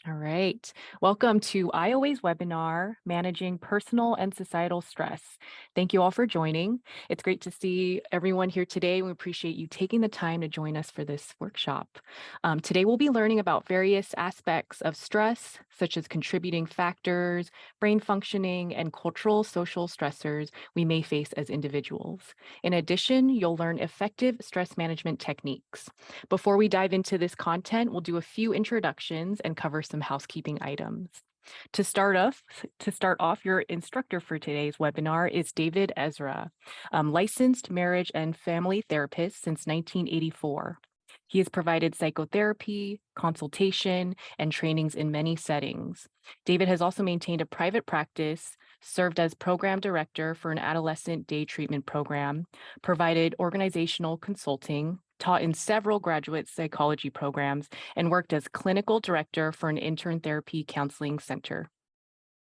All right. Welcome to IOA's webinar, Managing Personal and Societal Stress. Thank you all for joining. It's great to see everyone here today. We appreciate you taking the time to join us for this workshop. Today, we'll be learning about various aspects of stress, such as contributing factors, brain functioning, and cultural social stressors we may face as individuals. In addition, you'll learn effective stress management techniques. Before we dive into this content, we'll do a few introductions and cover some housekeeping items. To start off, your instructor for today's webinar is David Ezra, licensed marriage and family therapist since 1984. He has provided psychotherapy, consultation, and trainings in many settings. David has also maintained a private practice, served as program director for an adolescent day treatment program, provided organizational consulting, taught in several graduate psychology programs, and worked as clinical director for an intern therapy counseling center.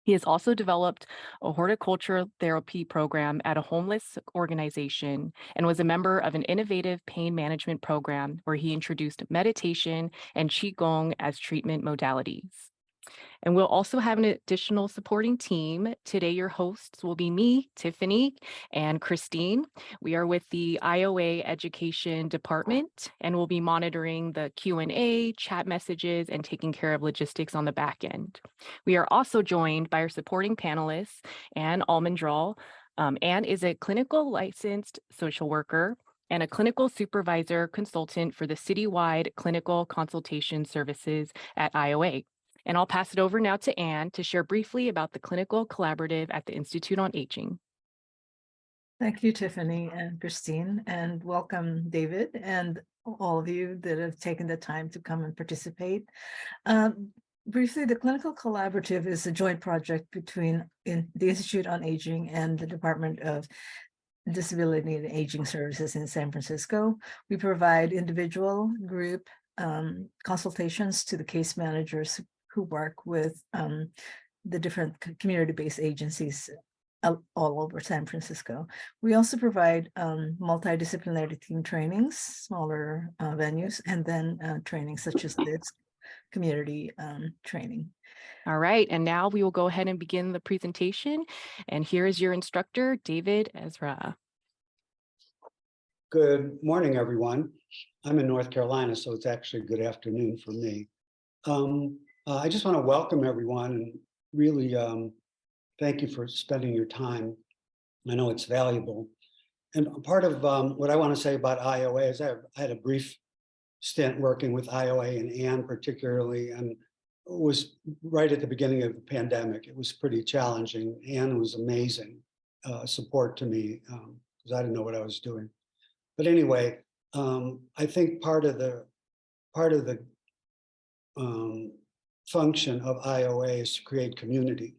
He has also developed a horticulture therapy program at a homeless organization and was a member of an innovative pain management program where he introduced meditation and Qigong as treatment modalities. And we'll also have an additional supporting team. Today, your hosts will be me, Tiffany, and Christine. We are with the IOA Education Department, and we'll be monitoring the Q&A, chat messages, and taking care of logistics on the back end. We are also joined by our supporting panelists, Anne Almendral. Anne is a clinical licensed social worker and a clinical supervisor consultant for the citywide clinical consultation services at IOA. And I'll pass it over now to Anne to share briefly about the clinical collaborative at the Institute on Aging. Thank you, Tiffany and Christine, and welcome, David, and all of you that have taken the time to come and participate. Briefly, the Clinical Collaborative is a joint project between the Institute on Aging and the Department of Disability and Aging Services in San Francisco. We provide individual, group consultations to the case managers who work with the different community-based agencies all over San Francisco. We also provide multidisciplinary team trainings, smaller venues, and then trainings such as this community training. All right, and now we will go ahead and begin the presentation. And here is your instructor, David Ezra. Good morning, everyone. I'm in North Carolina, so it's actually good afternoon for me. I just want to welcome everyone and really thank you for spending your time. I know it's valuable. And part of what I want to say about IOA is I had a brief stint working with IOA and Anne particularly, and it was right at the beginning of the pandemic. It was pretty challenging. Anne was amazing support to me because I didn't know what I was doing. But anyway, I think part of the function of IOA is to create community.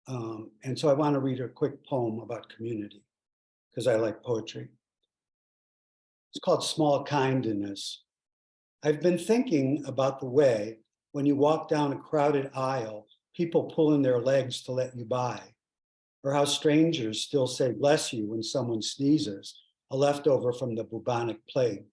And so I want to read a quick poem about community because I like poetry. It's called Small Kindness. I've been thinking about the way when you walk down a crowded aisle, people pull in their legs to let you by, or how strangers still say bless you when someone sneezes, a leftover from the bubonic plague.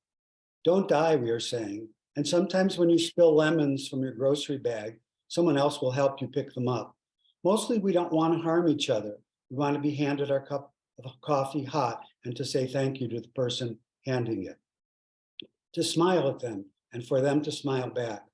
Don't die, we are saying. And sometimes when you spill lemons from your grocery bag, someone else will help you pick them up. Mostly we don't want to harm each other. We want to be handed our cup of coffee hot and to say thank you to the person handing it. To smile at them and for them to smile back.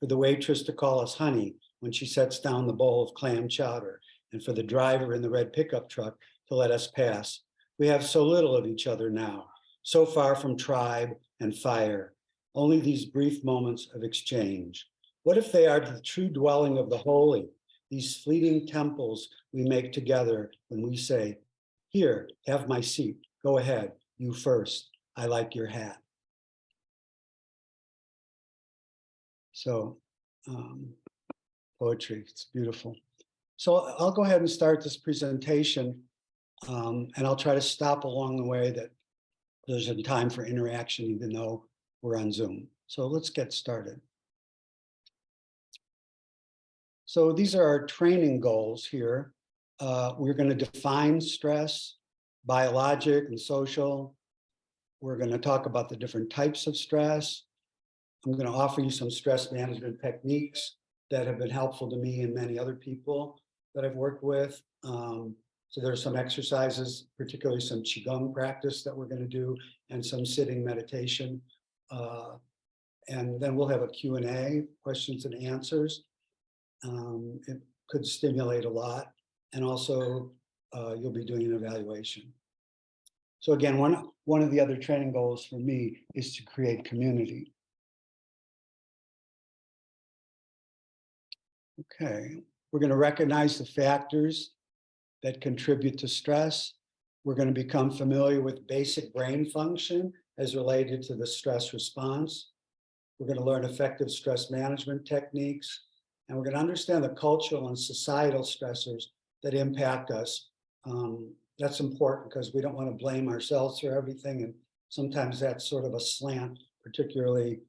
For the waitress to call us honey when she sets down the bowl of clam chowder, and for the driver in the red pickup truck to let us pass. We have so little of each other now, so far from tribe and fire, only these brief moments of exchange. What if they are the true dwelling of the holy, these fleeting temples we make together when we say, here, have my seat, go ahead, you first, I like your hat. So, poetry, it's beautiful. So I'll go ahead and start this presentation, and I'll try to stop along the way that there's a time for interaction, even though we're on Zoom. So let's get started. So these are our training goals here. We're going to define stress, biologic and social. We're going to talk about the different types of stress. I'm going to offer you some stress management techniques that have been helpful to me and many other people that I've worked with. So there's some exercises, particularly some Qigong practice that we're going to do, and some sitting meditation. And then we'll have a Q&A, questions and answers. It could stimulate a lot. And also you'll be doing an evaluation. So again, one of the other training goals for me is to create community. Okay, we're going to recognize the factors that contribute to stress. We're going to become familiar with basic brain function as related to the stress response. We're going to learn effective stress management techniques, and we're going to understand the cultural and societal stressors that impact us. That's important because we don't want to blame ourselves for everything, and sometimes that's sort of a slant, particularly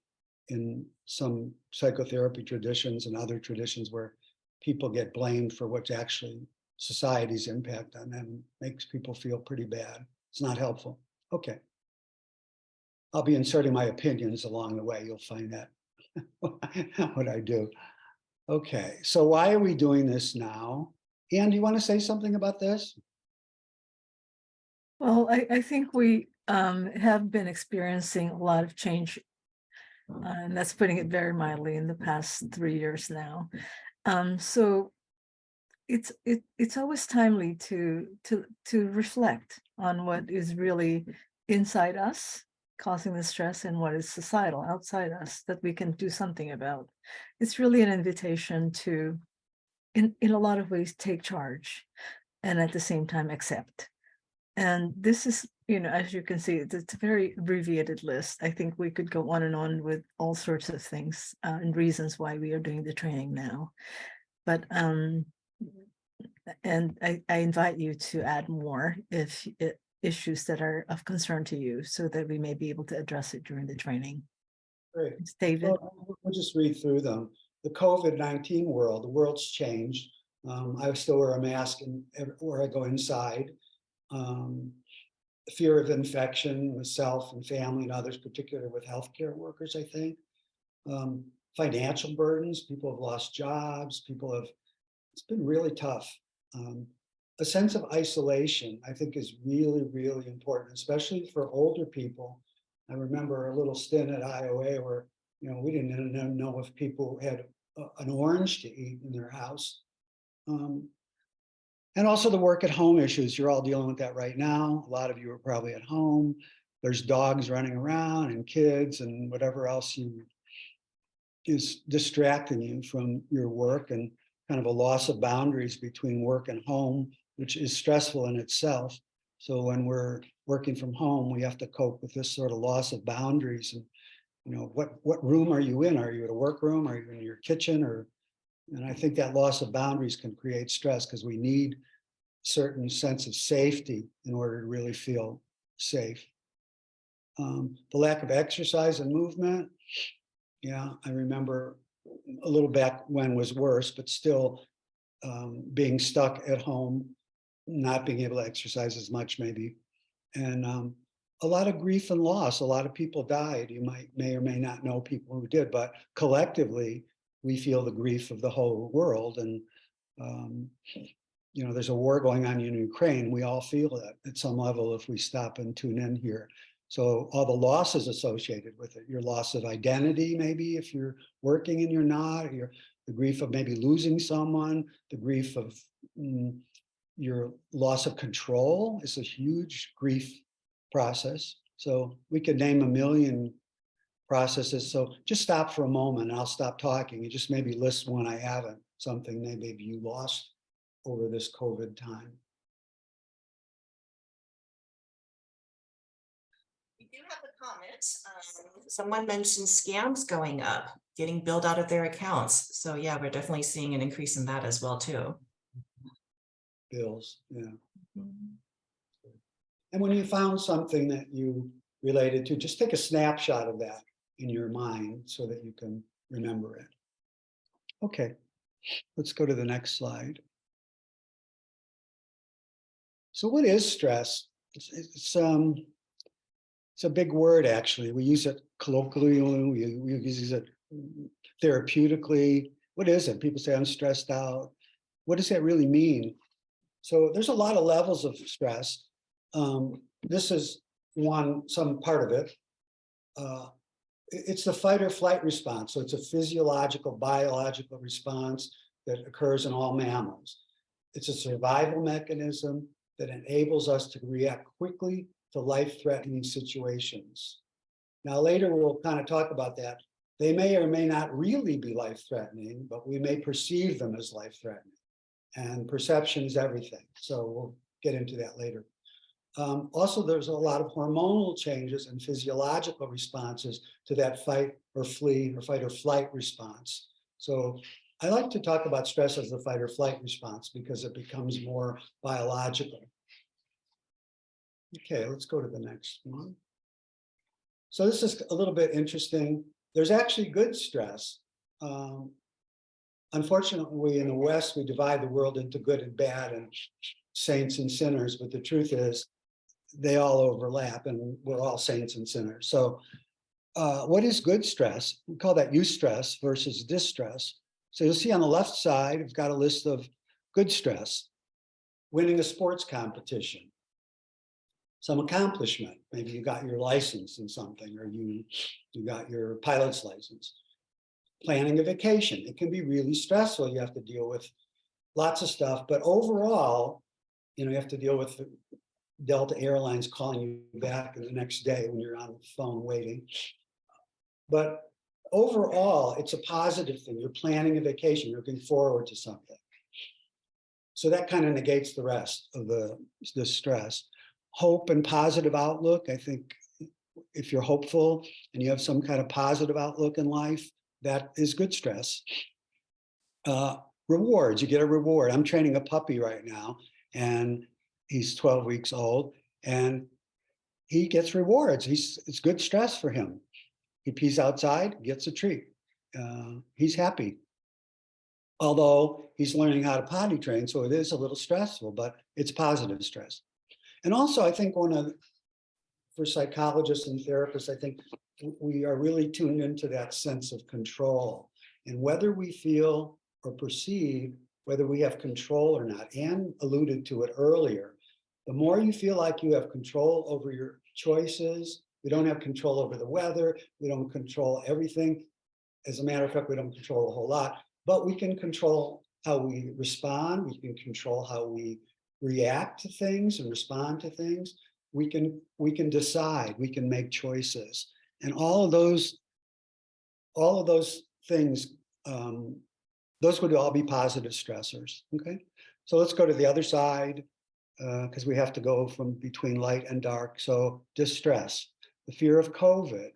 in some psychotherapy traditions and other traditions where people get blamed for what's actually society's impact on them. Makes people feel pretty bad. It's not helpful. Okay. I'll be inserting my opinions along the way. You'll find that what I do. Okay, so why are we doing this now? Anne, do you want to say something about this? Well, I think we have been experiencing a lot of change, and that's putting it very mildly, in the past 3 years now. So it's always timely to reflect on what is really inside us causing the stress and what is societal outside us that we can do something about. It's really an invitation to, in a lot of ways, take charge and at the same time accept. And this is, as you can see, it's a very abbreviated list. I think we could go on and on with all sorts of things and reasons why we are doing the training now. But and I invite you to add more if issues that are of concern to you, so that we may be able to address it during the training. Great. It's David. Well, we'll just read through them. The COVID-19 world, the world's changed. I still wear a mask where I go inside. Fear of infection with self and family and others, particularly with healthcare workers, I think. Financial burdens, people have lost jobs, it's been really tough. A sense of isolation, I think, is really, really important, especially for older people. I remember a little stint at IOA where, we didn't even know if people had an orange to eat in their house. And also the work at home issues. You're all dealing with that right now. A lot of you are probably at home. There's dogs running around and kids and whatever else is distracting you from your work, and kind of a loss of boundaries between work and home, which is stressful in itself. So when we're working from home, we have to cope with this sort of loss of boundaries. And what room are you in? Are you at a workroom? Are you in your kitchen? And I think that loss of boundaries can create stress because we need a certain sense of safety in order to really feel safe. The lack of exercise and movement. Yeah, I remember a little back when was worse, but still being stuck at home, not being able to exercise as much maybe. And a lot of grief and loss. A lot of people died. You may or may not know people who did, but collectively, we feel the grief of the whole world. And, there's a war going on in Ukraine. We all feel that at some level if we stop and tune in here. So all the losses associated with it, your loss of identity, maybe if you're working and you're not, the grief of maybe losing someone, the grief of your loss of control is a huge grief process. So we could name a million processes. So just stop for a moment and I'll stop talking. You just maybe list one I haven't, something maybe you lost over this COVID time. We do have a comment. Someone mentioned scams going up, getting billed out of their accounts. So yeah, we're definitely seeing an increase in that as well too. Bills, yeah. And when you found something that you related to, just take a snapshot of that in your mind so that you can remember it. Okay, let's go to the next slide. So what is stress? It's a big word, actually. We use it colloquially, we use it therapeutically. what is it? People say I'm stressed out. What does that really mean? So there's a lot of levels of stress. This is some part of it. It's the fight or flight response. So it's a physiological, biological response that occurs in all mammals. It's a survival mechanism that enables us to react quickly to life-threatening situations. Now, later we'll kind of talk about that. They may or may not really be life-threatening, but we may perceive them as life-threatening. And perception is everything. So we'll get into that later. Also, there's a lot of hormonal changes and physiological responses to that fight or flee or fight or flight response. So I like to talk about stress as the fight or flight response because it becomes more biological. Okay, let's go to the next one. So this is a little bit interesting. There's actually good stress. Unfortunately, in the West, we divide the world into good and bad and saints and sinners, but the truth is they all overlap and we're all saints and sinners. So what is good stress? We call that eustress versus distress. So you'll see on the left side, we've got a list of good stress, winning a sports competition, some accomplishment. Maybe you got your license in something, or you got your pilot's license. Planning a vacation. It can be really stressful. You have to deal with lots of stuff, but overall, you have to deal with Delta Airlines calling you back the next day when you're on the phone waiting. But overall, it's a positive thing. You're planning a vacation, you're looking forward to something. So that kind of negates the rest of the stress. Hope and positive outlook. I think if you're hopeful and you have some kind of positive outlook in life, that is good stress. Rewards, you get a reward. I'm training a puppy right now, and he's 12 weeks old, and he gets rewards. It's good stress for him. He pees outside, gets a treat. He's happy. Although he's learning how to potty train, so it is a little stressful, but it's positive stress. And also, I think for psychologists and therapists, I think we are really tuned into that sense of control. And whether we feel or perceive whether we have control or not. Anne alluded to it earlier. The more you feel like you have control over your choices, we don't have control over the weather, we don't control everything. As a matter of fact, we don't control a whole lot, but we can control how we respond, we can control how we react to things and respond to things. We can decide, we can make choices. And all of those things, those would all be positive stressors, okay? So let's go to the other side, because we have to go from between light and dark. So distress, the fear of COVID.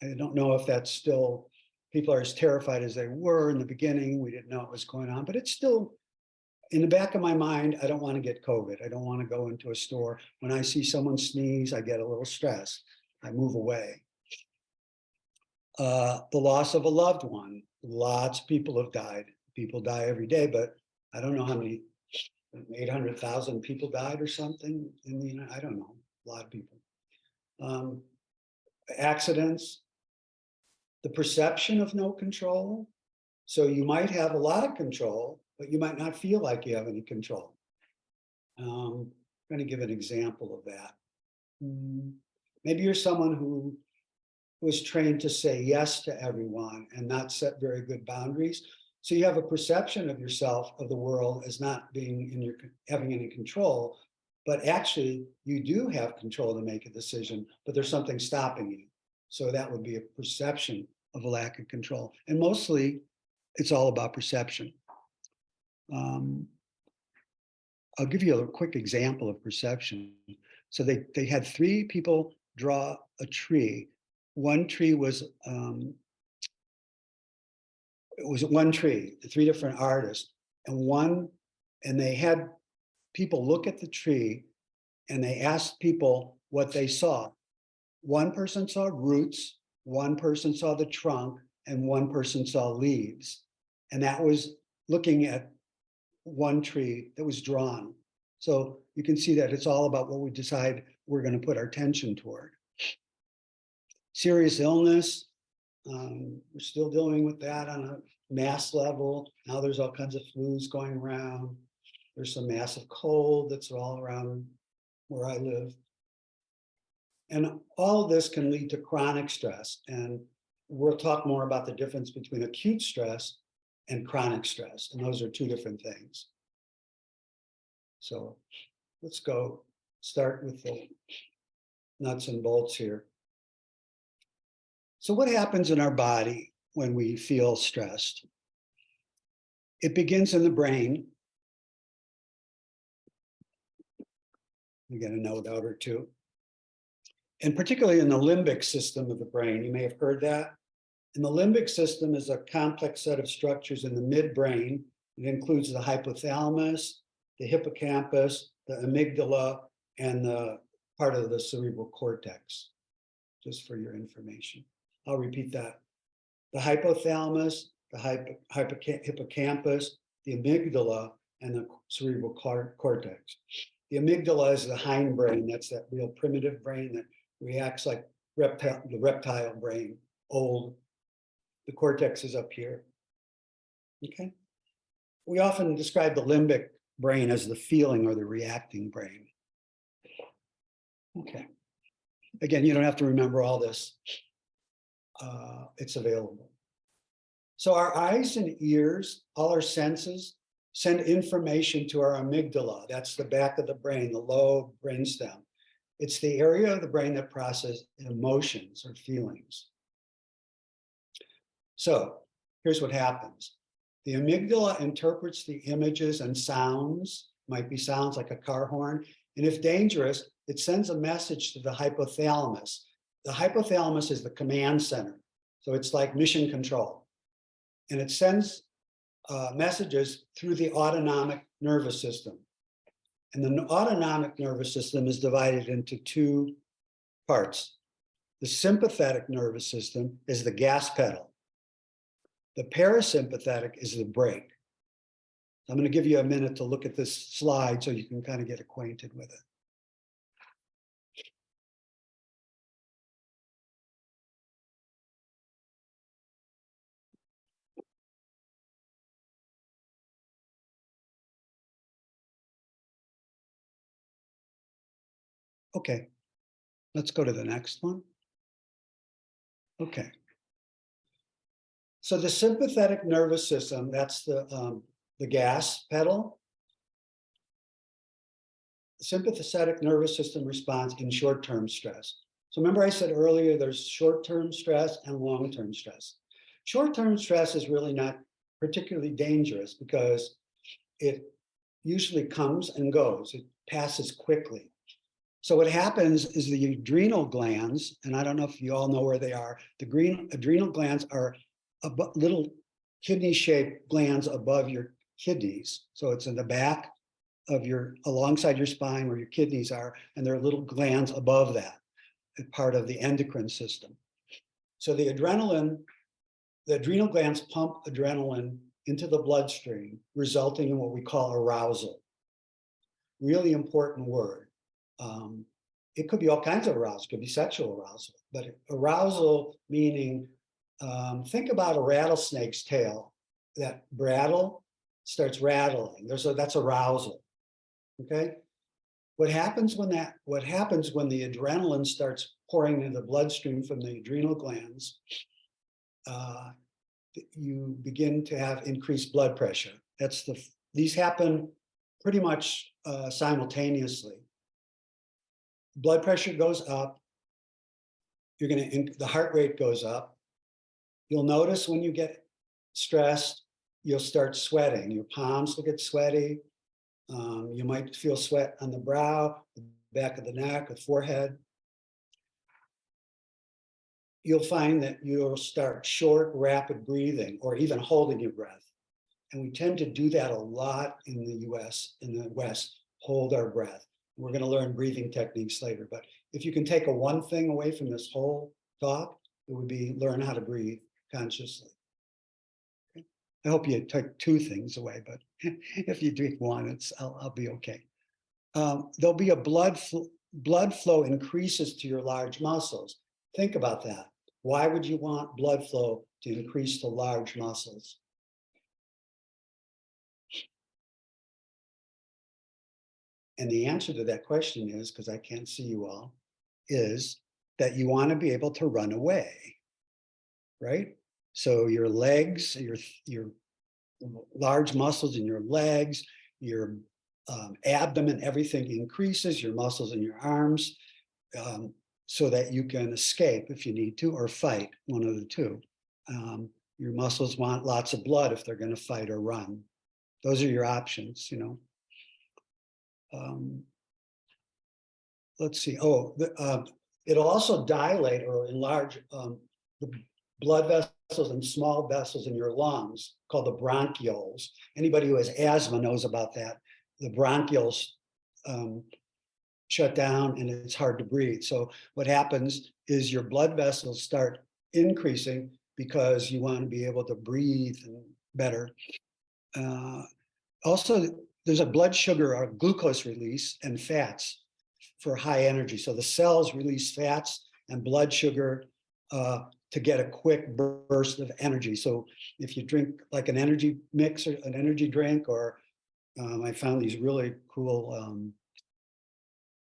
I don't know if that's still, people are as terrified as they were in the beginning. We didn't know what was going on, but it's still in the back of my mind. I don't want to get COVID. I don't want to go into a store. When I see someone sneeze, I get a little stressed. I move away. The loss of a loved one. Lots of people have died. People die every day, but I don't know how many, 800,000 people died or something in the United, I don't know, a lot of people. Accidents, the perception of no control. So you might have a lot of control, but you might not feel like you have any control. I'm going to give an example of that. Maybe you're someone who was trained to say yes to everyone and not set very good boundaries. So you have a perception of yourself, of the world, as not being in having any control, but actually you do have control to make a decision, but there's something stopping you. So that would be a perception of a lack of control. And mostly it's all about perception. I'll give you a quick example of perception. So they had 3 people draw a tree. One tree was, it was one tree, 3 different artists, and they had people look at the tree and they asked people what they saw. One person saw roots, one person saw the trunk, and one person saw leaves. And that was looking at one tree that was drawn. So you can see that it's all about what we decide we're going to put our attention toward. Serious illness, We're still dealing with that on a mass level. Now there's all kinds of flus going around. There's some massive cold that's all around where I live. And all of this can lead to chronic stress. And we'll talk more about the difference between acute stress and chronic stress. And those are two different things. So let's go start with the nuts and bolts here. So what happens in our body when we feel stressed? It begins in the brain. We get a note out or two. And particularly in the limbic system of the brain, you may have heard that. And the limbic system is a complex set of structures in the midbrain. It includes the hypothalamus, the hippocampus, the amygdala, and the part of the cerebral cortex, just for your information. I'll repeat that. The hypothalamus, the hippocampus, the amygdala, and the cerebral cortex. The amygdala is the hindbrain. That's that real primitive brain that reacts like the reptile brain, old. The cortex is up here. Okay. We often describe the limbic brain as the feeling or the reacting brain. Okay. Again, you don't have to remember all this. It's available. So our eyes and ears, all our senses, send information to our amygdala. That's the back of the brain, the lobe brainstem. It's the area of the brain that processes emotions or feelings. So here's what happens. The amygdala interprets the images and sounds, might be sounds like a car horn, and if dangerous, it sends a message to the hypothalamus. The hypothalamus is the command center, so it's like mission control. And it sends messages through the autonomic nervous system. And the autonomic nervous system is divided into two parts. The sympathetic nervous system is the gas pedal. The parasympathetic is the brake. I'm going to give you a minute to look at this slide so you can kind of get acquainted with it. Okay, let's go to the next one. Okay. So the sympathetic nervous system, that's the gas pedal. The sympathetic nervous system responds in short-term stress. So remember I said earlier, there's short-term stress and long-term stress. Short-term stress is really not particularly dangerous because it usually comes and goes. It passes quickly. So what happens is the adrenal glands, and I don't know if you all know where they are, the adrenal glands are little kidney-shaped glands above your kidneys. So it's in the back of alongside your spine where your kidneys are, and there are little glands above that, part of the endocrine system. So the adrenal glands pump adrenaline into the bloodstream, resulting in what we call arousal. Really important word. It could be all kinds of arousal, it could be sexual arousal, but arousal meaning, think about a rattlesnake's tail. That brattle starts rattling. That's arousal. Okay. What happens when the adrenaline starts pouring into the bloodstream from the adrenal glands? You begin to have increased blood pressure. These happen pretty much simultaneously. Blood pressure goes up. The heart rate goes up. You'll notice when you get stressed, you'll start sweating. Your palms will get sweaty. You might feel sweat on the brow, the back of the neck, the forehead. You'll find that you'll start short, rapid breathing, or even holding your breath. And we tend to do that a lot in the US, in the West, hold our breath. We're going to learn breathing techniques later. But if you can take one thing away from this whole talk, it would be learn how to breathe consciously. Okay. I hope you took two things away, but if you do one, I'll be okay. There'll be a blood flow increases to your large muscles. Think about that. Why would you want blood flow to increase to large muscles? And the answer to that question is, because I can't see you all, is that you want to be able to run away, right? So your legs, your large muscles in your legs, your abdomen, everything increases, your muscles in your arms, so that you can escape if you need to, or fight, one of the two. Your muscles want lots of blood if they're going to fight or run. Those are your options, you know. Let's see. Oh, it'll also dilate or enlarge the blood vessels and small vessels in your lungs called the bronchioles. Anybody who has asthma knows about that. The bronchioles shut down and it's hard to breathe. So what happens is your blood vessels start increasing because you want to be able to breathe better. Also, there's a blood sugar or glucose release and fats for high energy. So the cells release fats and blood sugar to get a quick burst of energy. So if you drink like an energy mix or an energy drink, or I found these really cool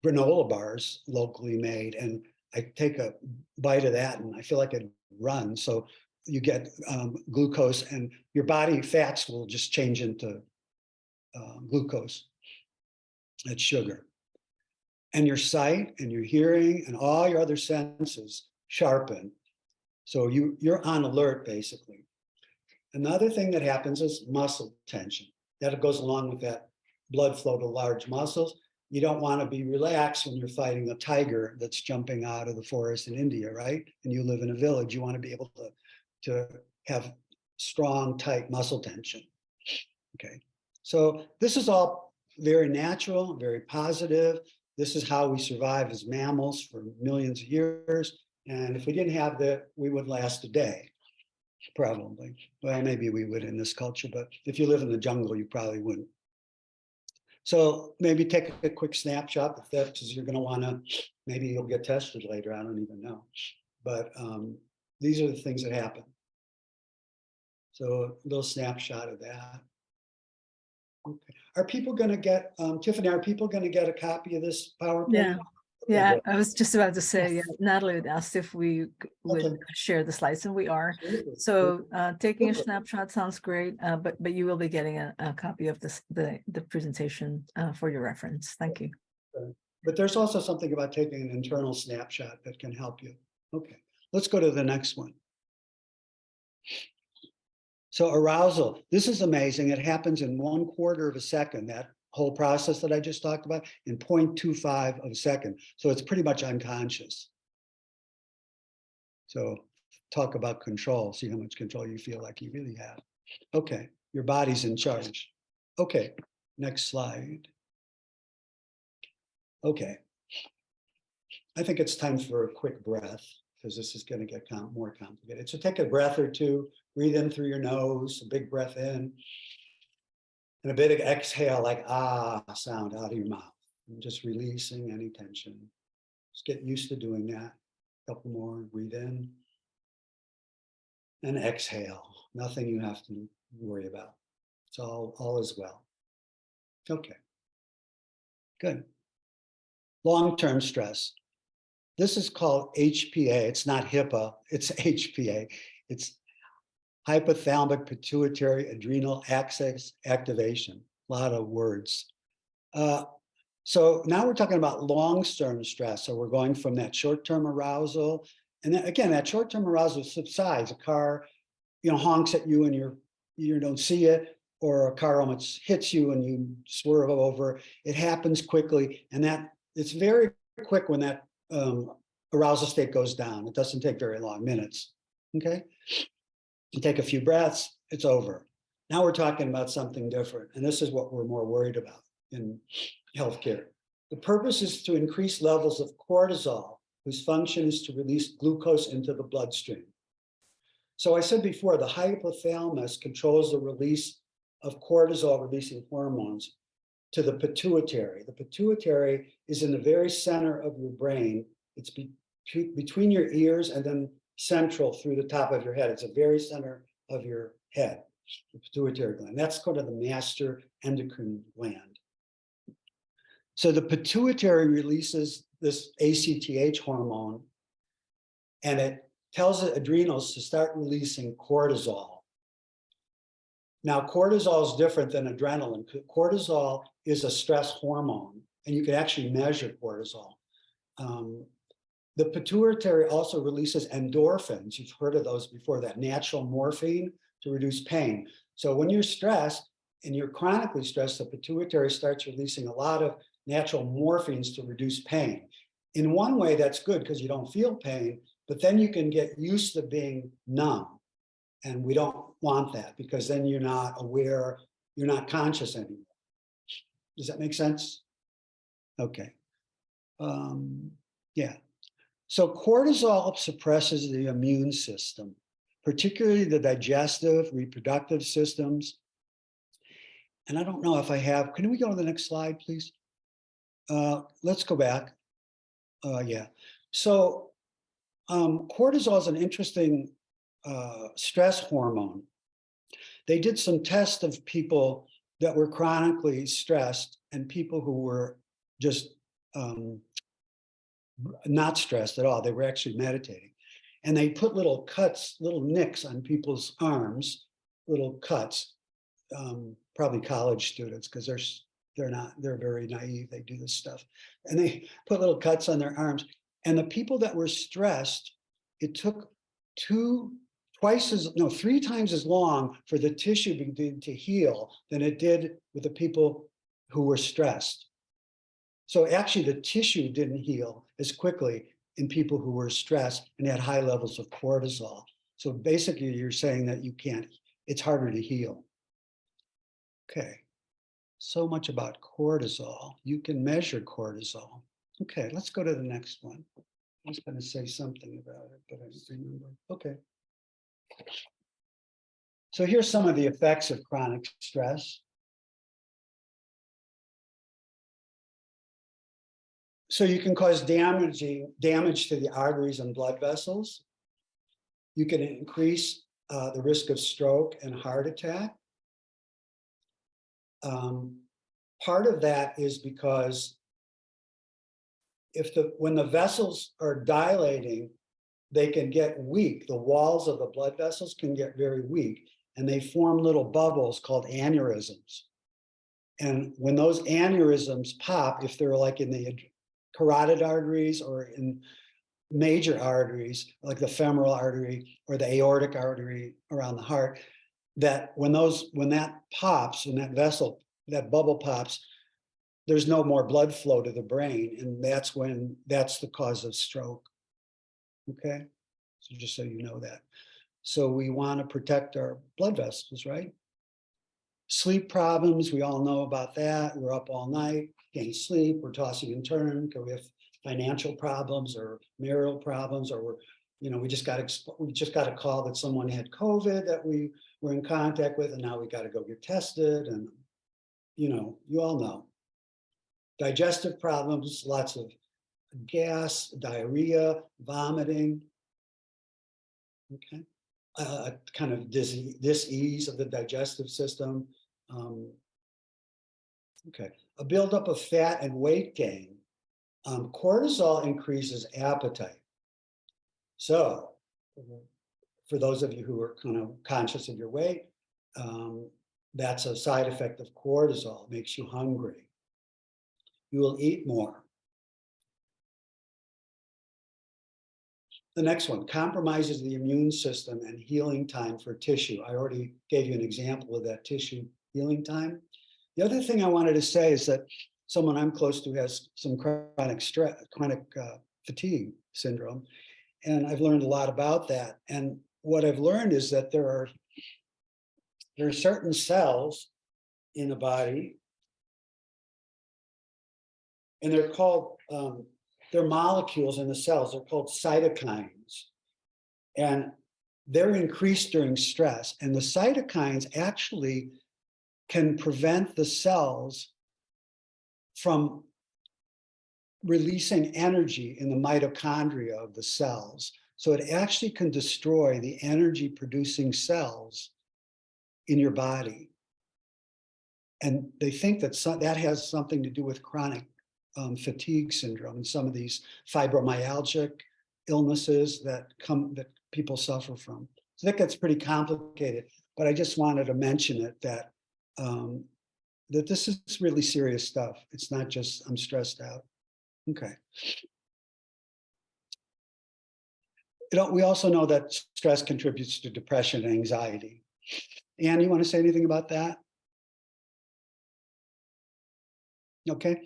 granola bars locally made, and I take a bite of that and I feel like I run. So you get glucose, and your body fats will just change into glucose. That's sugar. And your sight and your hearing and all your other senses sharpen. So you're on alert, basically. Another thing that happens is muscle tension. That goes along with that blood flow to large muscles. You don't want to be relaxed when you're fighting a tiger that's jumping out of the forest in India, right? And you live in a village. You want to be able to have strong, tight muscle tension. Okay. So this is all very natural, very positive. This is how we survive as mammals for millions of years. And if we didn't have that, we would last a day, probably. Well, maybe we would in this culture, but if you live in the jungle, you probably wouldn't. So maybe take a quick snapshot of that, because you're going to want to, maybe you'll get tested later. I don't even know. But these are the things that happen. So a little snapshot of that. Okay. Are people going to get, Tiffany, are people going to get a copy of this PowerPoint? Yeah. Okay, Yeah, good. I was just about to say, Yes. yeah, Natalie had asked if we would Okay. share the slides, and we are. Absolutely. So taking a Super. snapshot sounds great, but you will be getting a copy of the presentation for your reference. Thank you. But there's also something about taking an internal snapshot that can help you. Okay, let's go to the next one. So arousal, this is amazing. It happens in 1/4 of a second, that whole process that I just talked about, in 0.25 of a second. So it's pretty much unconscious. So talk about control, see how much control you feel like you really have. Okay, your body's in charge. Okay, next slide. Okay. I think it's time for a quick breath, because this is going to get more complicated. So take a breath or two, breathe in through your nose, a big breath in, and a big exhale, like ah sound out of your mouth, and just releasing any tension. Just get used to doing that. A couple more, breathe in, and exhale. Nothing you have to worry about. It's all is well. Okay, good. Long-term stress. This is called HPA. It's not HIPAA, it's HPA. It's hypothalamic pituitary adrenal axis activation. A lot of words. So now we're talking about long-term stress. So we're going from that short-term arousal. And then, again, that short-term arousal subsides. A car, honks at you and you don't see it, or a car almost hits you and you swerve over. It happens quickly, and that it's very quick when that arousal state goes down. It doesn't take very long, minutes. Okay, you take a few breaths, it's over. Now we're talking about something different, and this is what we're more worried about in healthcare. The purpose is to increase levels of cortisol, whose function is to release glucose into the bloodstream. So I said before, the hypothalamus controls the release of cortisol-releasing hormones to the pituitary. The pituitary is in the very center of your brain. It's between your ears and then central through the top of your head. It's the very center of your head, the pituitary gland. That's called the master endocrine gland. So the pituitary releases this ACTH hormone, and it tells the adrenals to start releasing cortisol. Now, cortisol is different than adrenaline. Cortisol is a stress hormone, and you can actually measure cortisol. The pituitary also releases endorphins. You've heard of those before, that natural morphine to reduce pain. So when you're stressed and you're chronically stressed, the pituitary starts releasing a lot of natural morphines to reduce pain. In one way, that's good because you don't feel pain, but then you can get used to being numb. And we don't want that because then you're not aware, you're not conscious anymore. Does that make sense? Okay. Yeah. So cortisol suppresses the immune system, particularly the digestive, reproductive systems. And I don't know if I have, can we go to the next slide, please? Let's go back. Yeah. So cortisol is an interesting stress hormone. They did some tests of people that were chronically stressed and people who were just not stressed at all. They were actually meditating. And they put little cuts, little nicks on people's arms, little cuts, probably college students, because they're very naive. They do this stuff. And they put little cuts on their arms. And the people that were stressed, it took 3 times as long for the tissue to heal than it did with the people who were stressed. So actually the tissue didn't heal as quickly in people who were stressed and had high levels of cortisol. So basically you're saying that it's harder to heal. Okay, so much about cortisol. You can measure cortisol. Okay, let's go to the next one. I was going to say something about it, but I don't remember. Okay. So here's some of the effects of chronic stress. So you can cause damage to the arteries and blood vessels. You can increase the risk of stroke and heart attack. Part of that is because when the vessels are dilating, they can get weak. The walls of the blood vessels can get very weak, and they form little bubbles called aneurysms. And when those aneurysms pop, if they're like in the carotid arteries or in major arteries, like the femoral artery or the aortic artery around the heart, that when that pops, when that bubble pops, there's no more blood flow to the brain, and that's the cause of stroke. Okay, so just so you know that. So we want to protect our blood vessels, right? Sleep problems, we all know about that. We're up all night, can't sleep, we're tossing and turning because we have financial problems or marital problems, or we just got a call that someone had COVID that we were in contact with, and now we got to go get tested, and you all know. Digestive problems, lots of gas, diarrhea, vomiting. Okay, kind of dis-ease of the digestive system. Okay, a buildup of fat and weight gain. Cortisol increases appetite. So, for those of you who are kind of conscious of your weight, that's a side effect of cortisol. It makes you hungry. You will eat more. The next one, compromises the immune system and healing time for tissue. I already gave you an example of that tissue healing time. The other thing I wanted to say is that someone I'm close to has some chronic fatigue syndrome, and I've learned a lot about that. And what I've learned is that there are certain cells in the body, and they're called they're molecules in the cells. They're called cytokines, and they're increased during stress. And the cytokines actually can prevent the cells from releasing energy in the mitochondria of the cells. So it actually can destroy the energy producing cells in your body. And they think that that has something to do with chronic fatigue syndrome and some of these fibromyalgic illnesses that people suffer from. So that gets pretty complicated, but I just wanted to mention it that that this is really serious stuff. It's not just I'm stressed out. Okay. We also know that stress contributes to depression and anxiety. Anne, you want to say anything about that? Okay.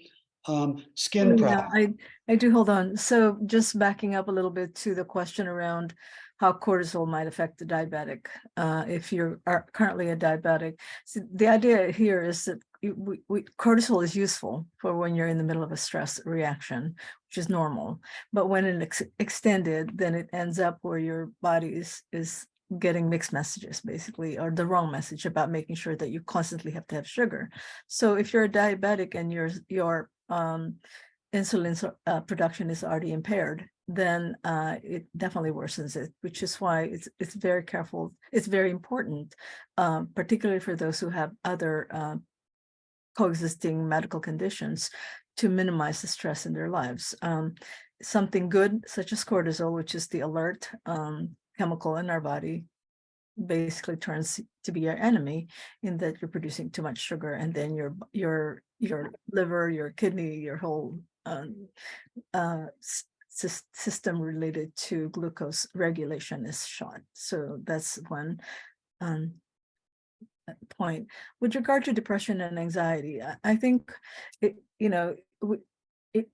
Skin Yeah, problems. I do. Hold on. So just backing up a little bit to the question around how cortisol might affect the diabetic, if you are currently a diabetic. So the idea here is that cortisol is useful for when you're in the middle of a stress reaction, which is normal. But when it's extended, then it ends up where your body is getting mixed messages, basically, or the wrong message about making sure that you constantly have to have sugar. So if you're a diabetic and your insulin production is already impaired, then it definitely worsens it, which is why it's very careful. It's very important, particularly for those who have other coexisting medical conditions, to minimize the stress in their lives. Something good, such as cortisol, which is the alert chemical in our body, basically turns to be your enemy in that you're producing too much sugar, and then your liver, your kidney, your whole system related to glucose regulation is shot. So that's one point. With regard to depression and anxiety, I think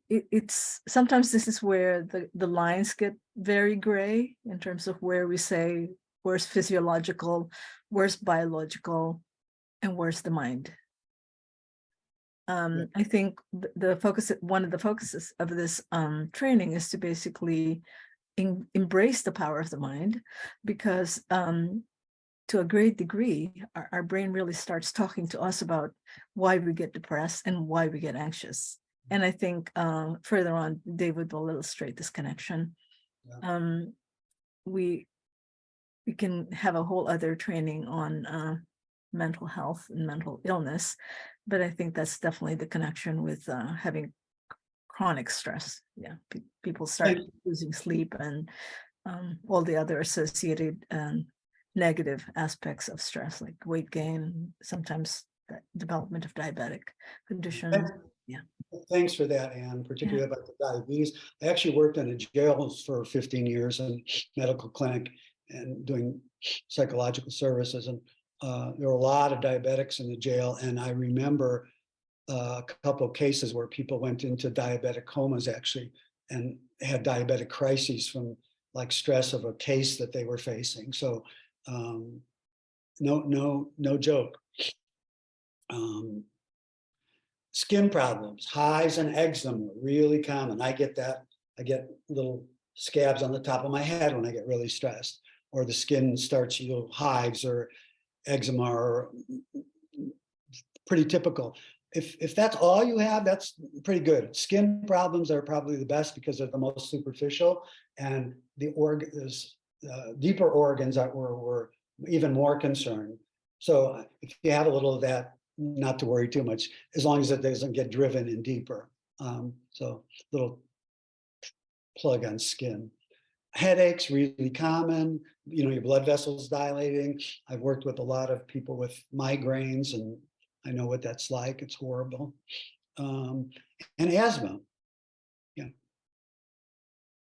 it's sometimes this is where the lines get very gray in terms of where we say where's physiological, where's biological, and where's the mind. I think one of the focuses of this training is to basically embrace the power of the mind, because to a great degree, our brain really starts talking to us about why we get depressed and why we get anxious. And I think further on, David will illustrate this connection. Yeah. We can have a whole other training on mental health and mental illness, but I think that's definitely the connection with having chronic stress. Yeah, people start losing sleep and all the other associated negative aspects of stress, like weight gain, sometimes the development of diabetic conditions. Yeah. Thanks for that, Anne, particularly about the diabetes. I actually worked in a jail for 15 years in medical clinic and doing psychological services. And there were a lot of diabetics in the jail. And I remember a couple of cases where people went into diabetic comas actually and had diabetic crises from like stress of a case that they were facing. So no joke. Skin problems, hives and eczema, really common. I get that. I get little scabs on the top of my head when I get really stressed, or the skin starts, hives or eczema, or pretty typical. If that's all you have, that's pretty good. Skin problems are probably the best because they're the most superficial, and the deeper organs that were even more concerned. So if you have a little of that, not to worry too much, as long as it doesn't get driven in deeper. So little plug on skin. Headaches, really common. Your blood vessels dilating. I've worked with a lot of people with migraines, and I know what that's like. It's horrible. And asthma. Yeah.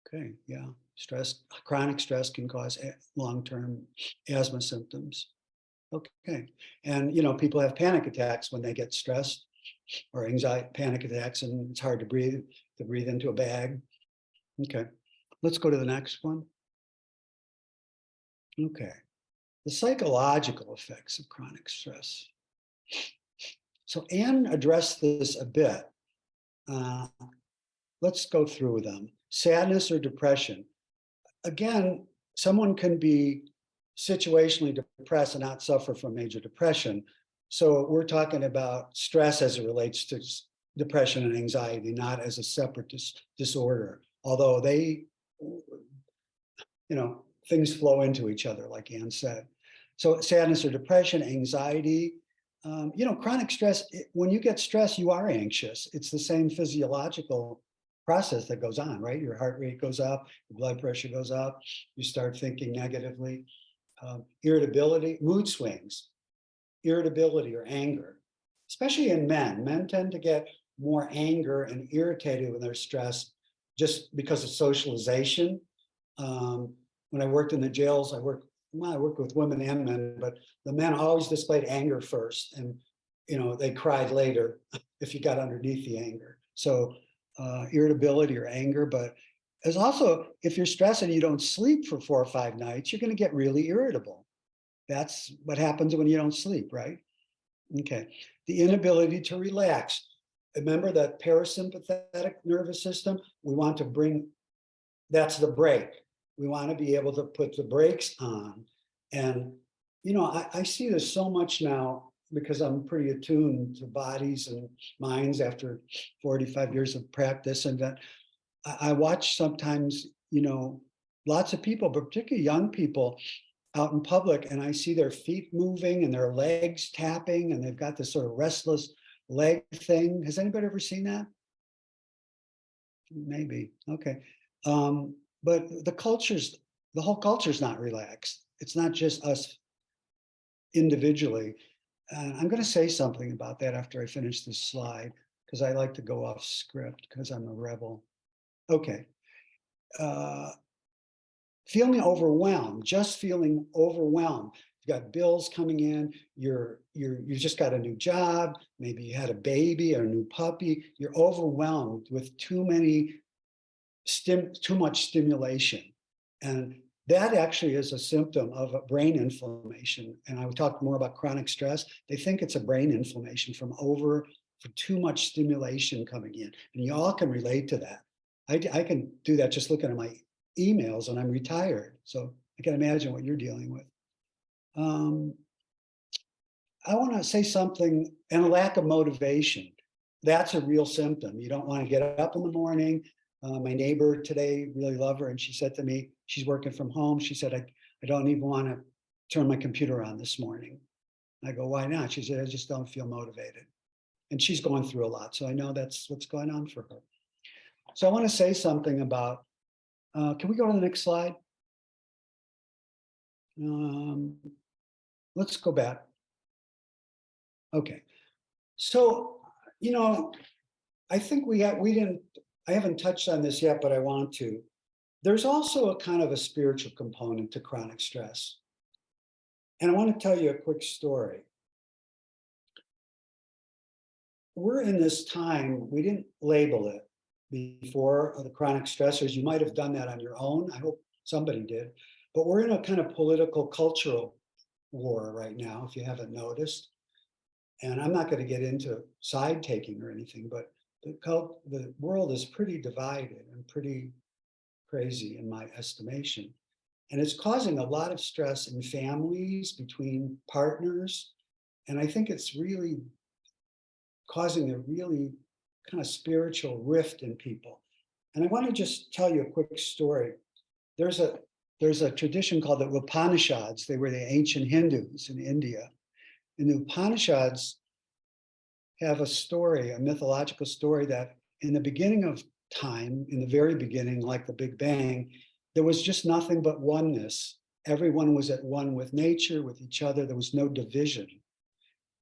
Okay. Yeah. Stress, chronic stress can cause long-term asthma symptoms. Okay. And, people have panic attacks when they get stressed, or anxiety, panic attacks, and it's hard to breathe into a bag. Okay. Let's go to the next one. Okay. The psychological effects of chronic stress. So Anne addressed this a bit. Let's go through them. Sadness or depression. Again, someone can be situationally depressed and not suffer from major depression. So we're talking about stress as it relates to depression and anxiety, not as a separate disorder. Although things flow into each other, like Anne said. So sadness or depression, anxiety, chronic stress, when you get stressed, you are anxious. It's the same physiological process that goes on, right? Your heart rate goes up, your blood pressure goes up, you start thinking negatively. Irritability, mood swings, irritability or anger, especially in men. Men tend to get more anger and irritated when they're stressed just because of socialization. When I worked in the jails, I worked with women and men, but the men always displayed anger first, and they cried later if you got underneath the anger. So irritability or anger, but there's also, if you're stressed and you don't sleep for 4 or 5 nights, you're going to get really irritable. That's what happens when you don't sleep, right? Okay. The inability to relax. Remember that parasympathetic nervous system? We want to bring, that's the brake. We want to be able to put the brakes on. And, I see this so much now because I'm pretty attuned to bodies and minds after 45 years of practice. And that I watch sometimes, lots of people, but particularly young people out in public, and I see their feet moving and their legs tapping, and they've got this sort of restless leg thing. Has anybody ever seen that? Maybe. Okay. But the whole culture's not relaxed. It's not just us individually. I'm going to say something about that after I finish this slide, because I like to go off script because I'm a rebel. Okay. Feeling overwhelmed, just feeling overwhelmed. You've got bills coming in, you just got a new job, maybe you had a baby or a new puppy, you're overwhelmed with too much stimulation. And that actually is a symptom of a brain inflammation. And I would talk more about chronic stress. They think it's a brain inflammation from too much stimulation coming in. And you all can relate to that. I can do that just looking at my emails, and I'm retired. So I can imagine what you're dealing with. I want to say something, and a lack of motivation. That's a real symptom. You don't want to get up in the morning. My neighbor today, really love her, and she said to me, she's working from home. She said, I don't even want to turn my computer on this morning. I go, why not? She said, I just don't feel motivated. And she's going through a lot. So I know that's what's going on for her. So I want to say something about, can we go to the next slide? Let's go back. Okay. So, I think I haven't touched on this yet, but I want to. There's also a kind of a spiritual component to chronic stress. And I want to tell you a quick story. We're in this time, we didn't label it before the chronic stressors. You might have done that on your own. I hope somebody did. But we're in a kind of political, cultural war right now, if you haven't noticed. And I'm not going to get into side taking or anything, but the world is pretty divided and pretty crazy in my estimation. And it's causing a lot of stress in families, between partners. And I think it's really causing a really kind of spiritual rift in people. And I want to just tell you a quick story. There's a tradition called the Upanishads. They were the ancient Hindus in India. And the Upanishads have a story, a mythological story, that in the beginning of time, in the very beginning, like the Big Bang, there was just nothing but oneness. Everyone was at one with nature, with each other. There was no division.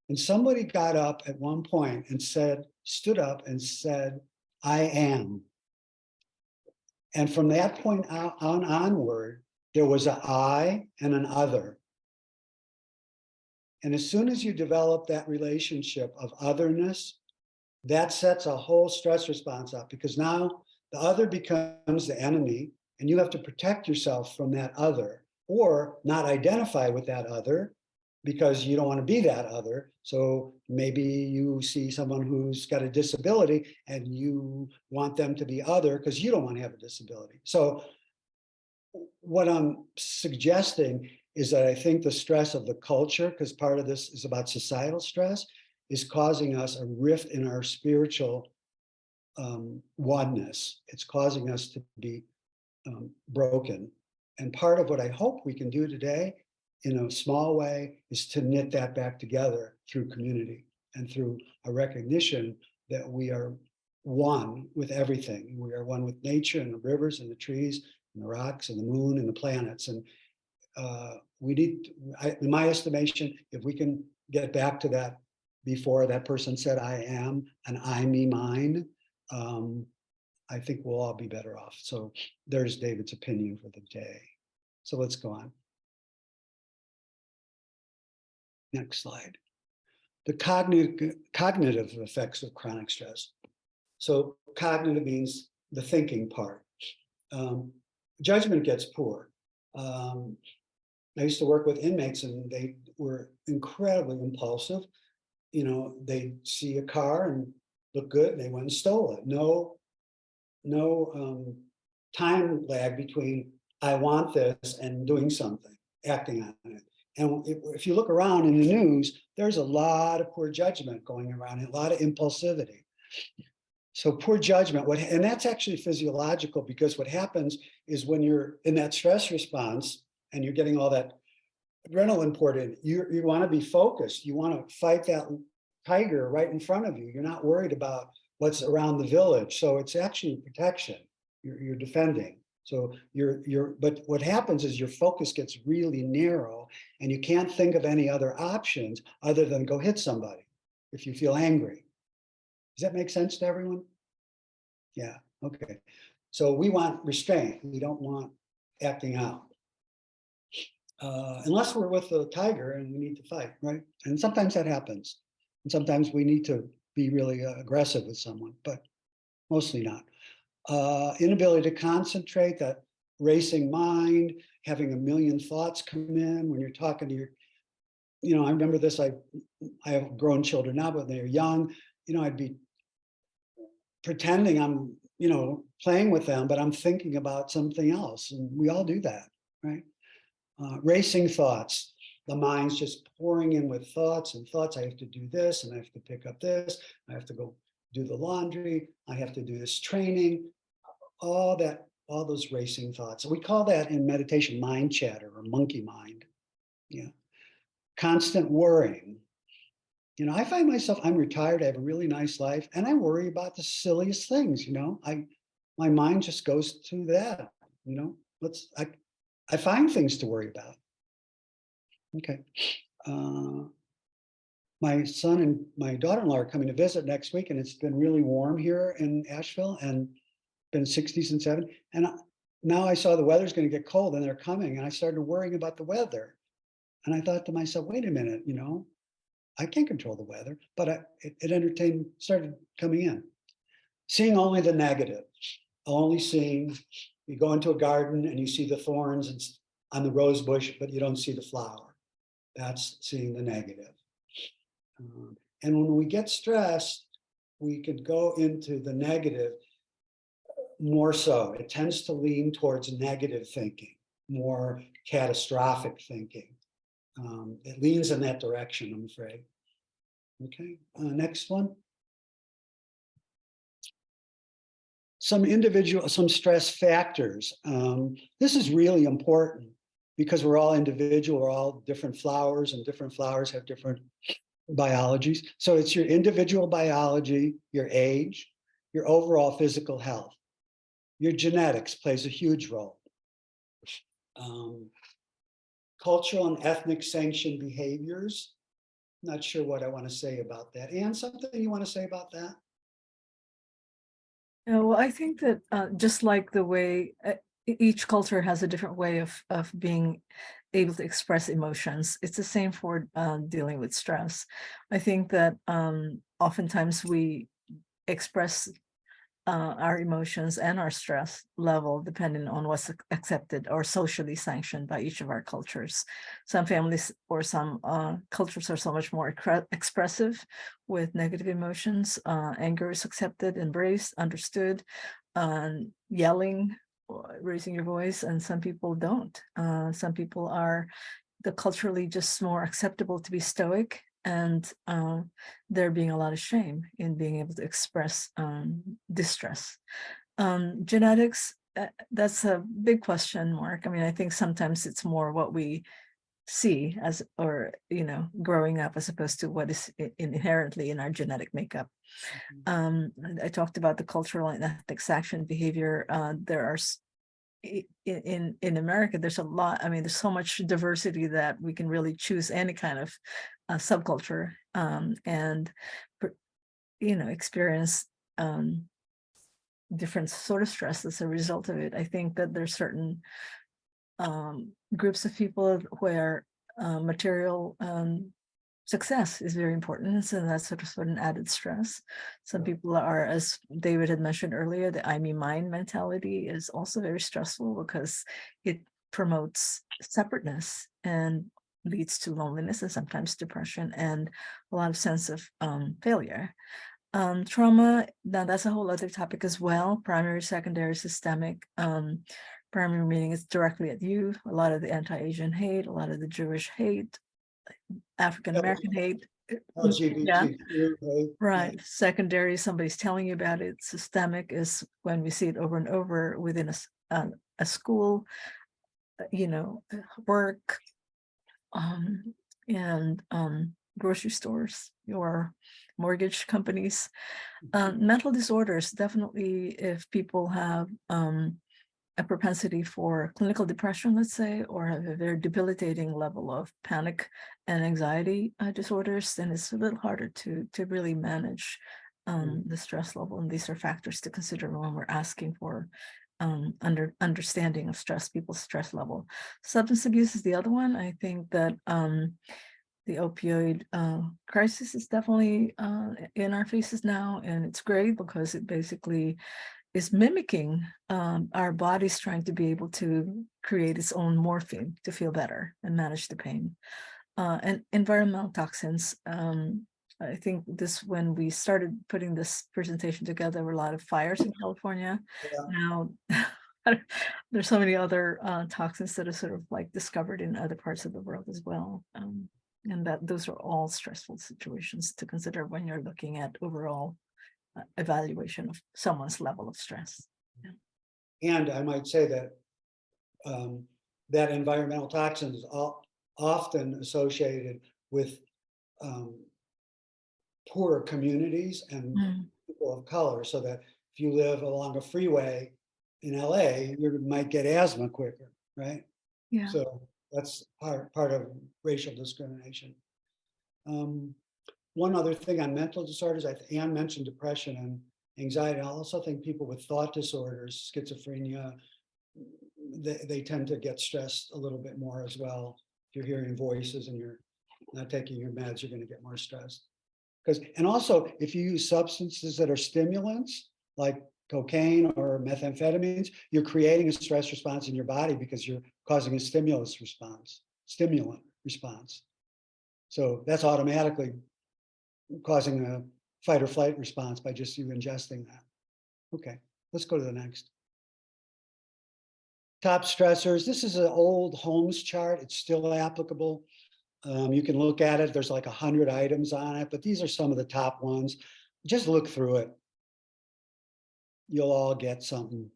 And somebody got up at one point and stood up and said, I am. And from that point onward, there was an I and an other. And as soon as you develop that relationship of otherness, that sets a whole stress response up, because now the other becomes the enemy, and you have to protect yourself from that other, or not identify with that other because you don't want to be that other. So maybe you see someone who's got a disability and you want them to be other because you don't want to have a disability. So what I'm suggesting is that I think the stress of the culture, because part of this is about societal stress, is causing us a rift in our spiritual oneness. It's causing us to be broken. And part of what I hope we can do today in a small way is to knit that back together through community and through a recognition that we are one with everything. We are one with nature and the rivers and the trees and the rocks and the moon and the planets. And we need, in my estimation, if we can get back to that before that person said I am and I, me, mine, I think we'll all be better off. So there's David's opinion for the day. So let's go on. Next slide. The cognitive effects of chronic stress. So cognitive means the thinking part. Judgment gets poor. I used to work with inmates and they were incredibly impulsive. You know, they see a car and look good and they went and stole it. No time lag between I want this and doing something, acting on it. And if you look around in the news, there's a lot of poor judgment going around, a lot of impulsivity. So poor judgment, and that's actually physiological, because what happens is when you're in that stress response and you're getting all that adrenaline poured in, you want to be focused. You want to fight that tiger right in front of you. You're not worried about what's around the village. So it's actually protection. You're defending. So but what happens is your focus gets really narrow and you can't think of any other options other than go hit somebody if you feel angry. Does that make sense to everyone? Yeah, okay. So we want restraint. We don't want acting out. Unless we're with the tiger and we need to fight, right? And sometimes that happens. And sometimes we need to be really aggressive with someone, but mostly not. Inability to concentrate, that racing mind, having a million thoughts come in when you're talking to your, I remember this, I have grown children now, but when they were young, I'd be pretending I'm, playing with them, but I'm thinking about something else. And we all do that, right? Racing thoughts, the mind's just pouring in with thoughts and thoughts. I have to do this and I have to pick up this. I have to go do the laundry. I have to do this training, all those racing thoughts. We call that in meditation mind chatter or monkey mind. Yeah. Constant worrying. I find myself, I'm retired, I have a really nice life, and I worry about the silliest things, my mind just goes to that, I find things to worry about. Okay. My son and my daughter-in-law are coming to visit next week, and it's been really warm here in Asheville and been 60s and 70s. And now I saw the weather's going to get cold and they're coming, and I started worrying about the weather. And I thought to myself, wait a minute, I can't control the weather, but it started coming in. Seeing only the negative, only seeing, you go into a garden and you see the thorns on the rose bush, but you don't see the flower. That's seeing the negative. And when we get stressed, we could go into the negative more so. It tends to lean towards negative thinking, more catastrophic thinking. It leans in that direction, I'm afraid. Okay, next one. Some stress factors. This is really important because we're all individual, we're all different flowers, and different flowers have different biologies. So it's your individual biology, your age, your overall physical health. Your genetics plays a huge role. Cultural and ethnic sanctioned behaviors. Not sure what I want to say about that. Anne, something you want to say about that? Well, I think that just like the way each culture has a different way of being able to express emotions, it's the same for dealing with stress. I think that oftentimes we express our emotions and our stress level depending on what's accepted or socially sanctioned by each of our cultures. Some families or some cultures are so much more expressive with negative emotions. Anger is accepted, embraced, understood, yelling, raising your voice, and some people don't. Some people are culturally just more acceptable to be stoic, and there being a lot of shame in being able to express distress. Genetics that's a big question mark. I mean, I think sometimes it's more what we see as, or, growing up, as opposed to what is inherently in our genetic makeup. I talked about the cultural and ethics action behavior. There are in America, there's a lot. I mean, there's so much diversity that we can really choose any kind of subculture, and experience different sort of stress as a result of it. I think that there's certain groups of people where material success is very important, so that's sort of an added stress. Some people are, as David had mentioned earlier, the I, me, mine mentality is also very stressful because it promotes separateness and leads to loneliness and sometimes depression and a lot of sense of failure. Trauma, now that's a whole other topic as well. Primary, secondary, systemic. Primary meaning it's directly at you. A lot of the anti-Asian hate, a lot of the Jewish hate, African American hate. Yeah, LGBTQ hate. right. Secondary, somebody's telling you about it. Systemic is when we see it over and over within a school, work, and grocery stores, your mortgage companies. Mental disorders, definitely, if people have a propensity for clinical depression, let's say, or have a very debilitating level of panic and anxiety disorders, then it's a little harder to really manage the stress level. And these are factors to consider when we're asking for understanding of people's stress level. Substance abuse is the other one. I think that the opioid crisis is definitely in our faces now, and it's great because it basically is mimicking our bodies trying to be able to create its own morphine to feel better and manage the pain. And environmental toxins. I think when we started putting this presentation together, there were a lot of fires in California. Yeah. Now, there's so many other toxins that are sort of like discovered in other parts of the world as well. And that those are all stressful situations to consider when you're looking at overall evaluation of someone's level of stress. Yeah. And I might say that that environmental toxins are often associated with poorer communities and people of color, so that if you live along a freeway in LA, you might get asthma quicker, right? Yeah. So that's part of racial discrimination. One other thing on mental disorders, Anne mentioned depression and anxiety. I also think people with thought disorders, schizophrenia, they tend to get stressed a little bit more as well. If you're hearing voices and you're not taking your meds, you're going to get more stressed. And also, if you use substances that are stimulants, like cocaine or methamphetamines, you're creating a stress response in your body because you're causing a stimulant response. So that's automatically causing a fight or flight response by just you ingesting that. Okay, let's go to the next. Top stressors. This is an old Holmes chart. It's still applicable. You can look at it. There's like 100 items on it, but these are some of the top ones. Just look through it. You'll all get something.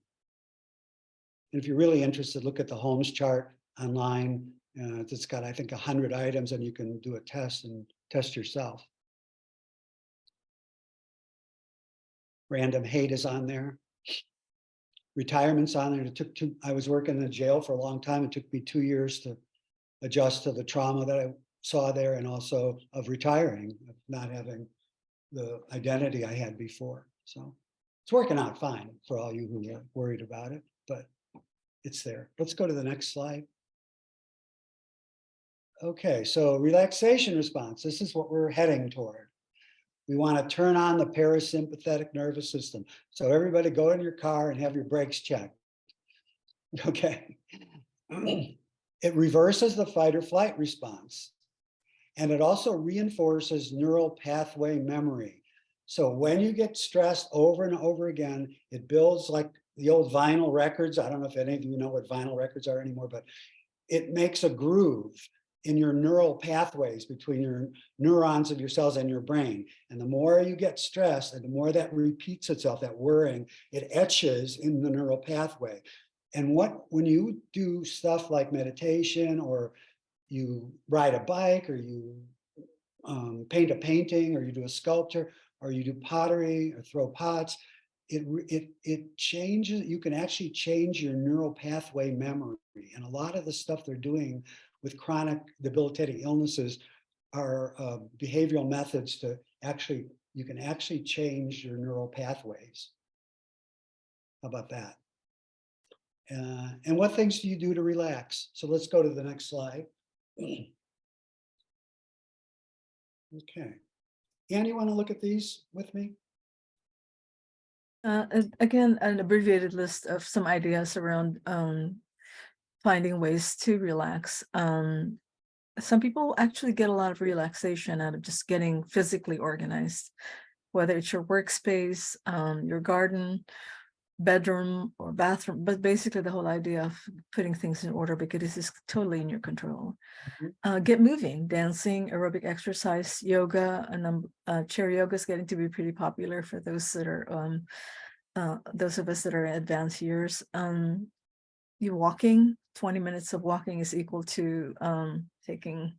And if you're really interested, look at the Holmes chart online. It's got, I think, 100 items, and you can do a test and test yourself. Random hate is on there. Retirement's on there. I was working in a jail for a long time. It took me 2 years to adjust to the trauma that I saw there, and also of retiring, of not having the identity I had before. So it's working out fine for all you who are worried about it, but it's there. Let's go to the next slide. Okay, so relaxation response. This is what we're heading toward. We want to turn on the parasympathetic nervous system. So everybody go in your car and have your brakes checked. Okay. It reverses the fight or flight response. And it also reinforces neural pathway memory. So when you get stressed over and over again, it builds like the old vinyl records. I don't know if any of you know what vinyl records are anymore, but it makes a groove. in your neural pathways between your neurons of your cells and your brain. And the more you get stressed and the more that repeats itself, that worrying, it etches in the neural pathway. And when you do stuff like meditation, or you ride a bike, or you paint a painting, or you do a sculpture, or you do pottery or throw pots, it changes. You can actually change your neural pathway memory. And a lot of the stuff they're doing with chronic debilitating illnesses are behavioral methods to actually, you can actually change your neural pathways. How about that? And what things do you do to relax? So let's go to the next slide. Okay. Anne, you want to look at these with me? Again, an abbreviated list of some ideas around finding ways to relax. Some people actually get a lot of relaxation out of just getting physically organized, whether it's your workspace, your garden, bedroom, or bathroom, but basically the whole idea of putting things in order, because this is totally in your control. Get moving, dancing, aerobic exercise, yoga, and chair yoga is getting to be pretty popular for those that are those of us that are in advanced years. You walking, 20 minutes of walking is equal to taking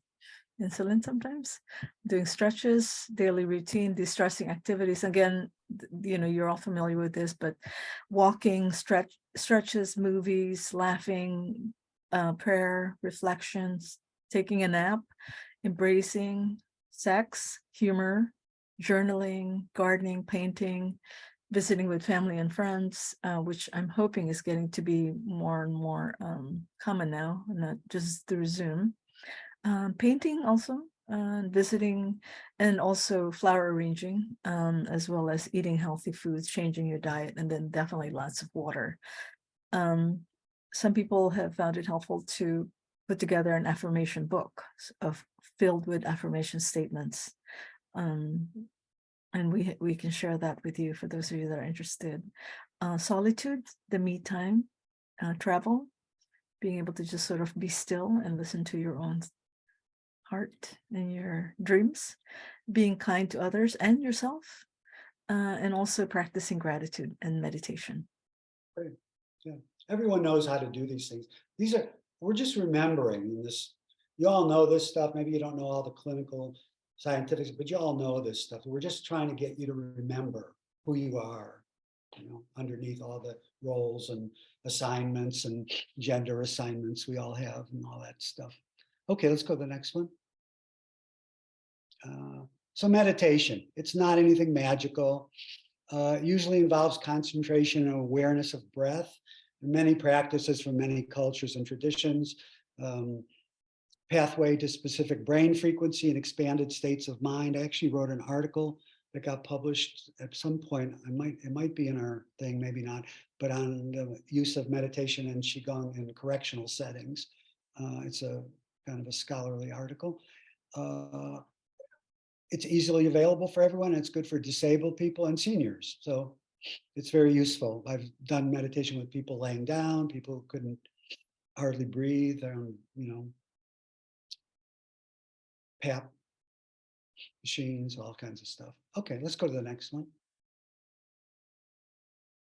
insulin sometimes. Doing stretches, daily routine, distressing activities. Again, you're all familiar with this, but walking, stretches, movies, laughing, prayer, reflections, taking a nap, embracing sex, humor, journaling, gardening, painting, visiting with family and friends, which I'm hoping is getting to be more and more common now, not just through Zoom. Painting also, visiting, and also flower arranging, as well as eating healthy foods, changing your diet, and then definitely lots of water. Some people have found it helpful to put together an affirmation book filled with affirmation statements. And we can share that with you for those of you that are interested. Solitude, the me time, travel, being able to just sort of be still and listen to your own heart and your dreams, being kind to others and yourself, and also practicing gratitude and meditation. Great. Yeah, everyone knows how to do these things. We're just remembering this. You all know this stuff. Maybe you don't know all the clinical scientific, but you all know this stuff. We're just trying to get you to remember who you are, underneath all the roles and assignments and gender assignments we all have and all that stuff. Okay, let's go to the next one. So meditation, it's not anything magical. Usually involves concentration and awareness of breath. Many practices from many cultures and traditions. Pathway to specific brain frequency and expanded states of mind. I actually wrote an article that got published at some point. It might be in our thing, maybe not, but on the use of meditation and Qigong in correctional settings. It's a kind of a scholarly article. It's easily available for everyone. It's good for disabled people and seniors. So it's very useful. I've done meditation with people laying down, people who couldn't hardly breathe, PAP machines, all kinds of stuff. Okay, let's go to the next one.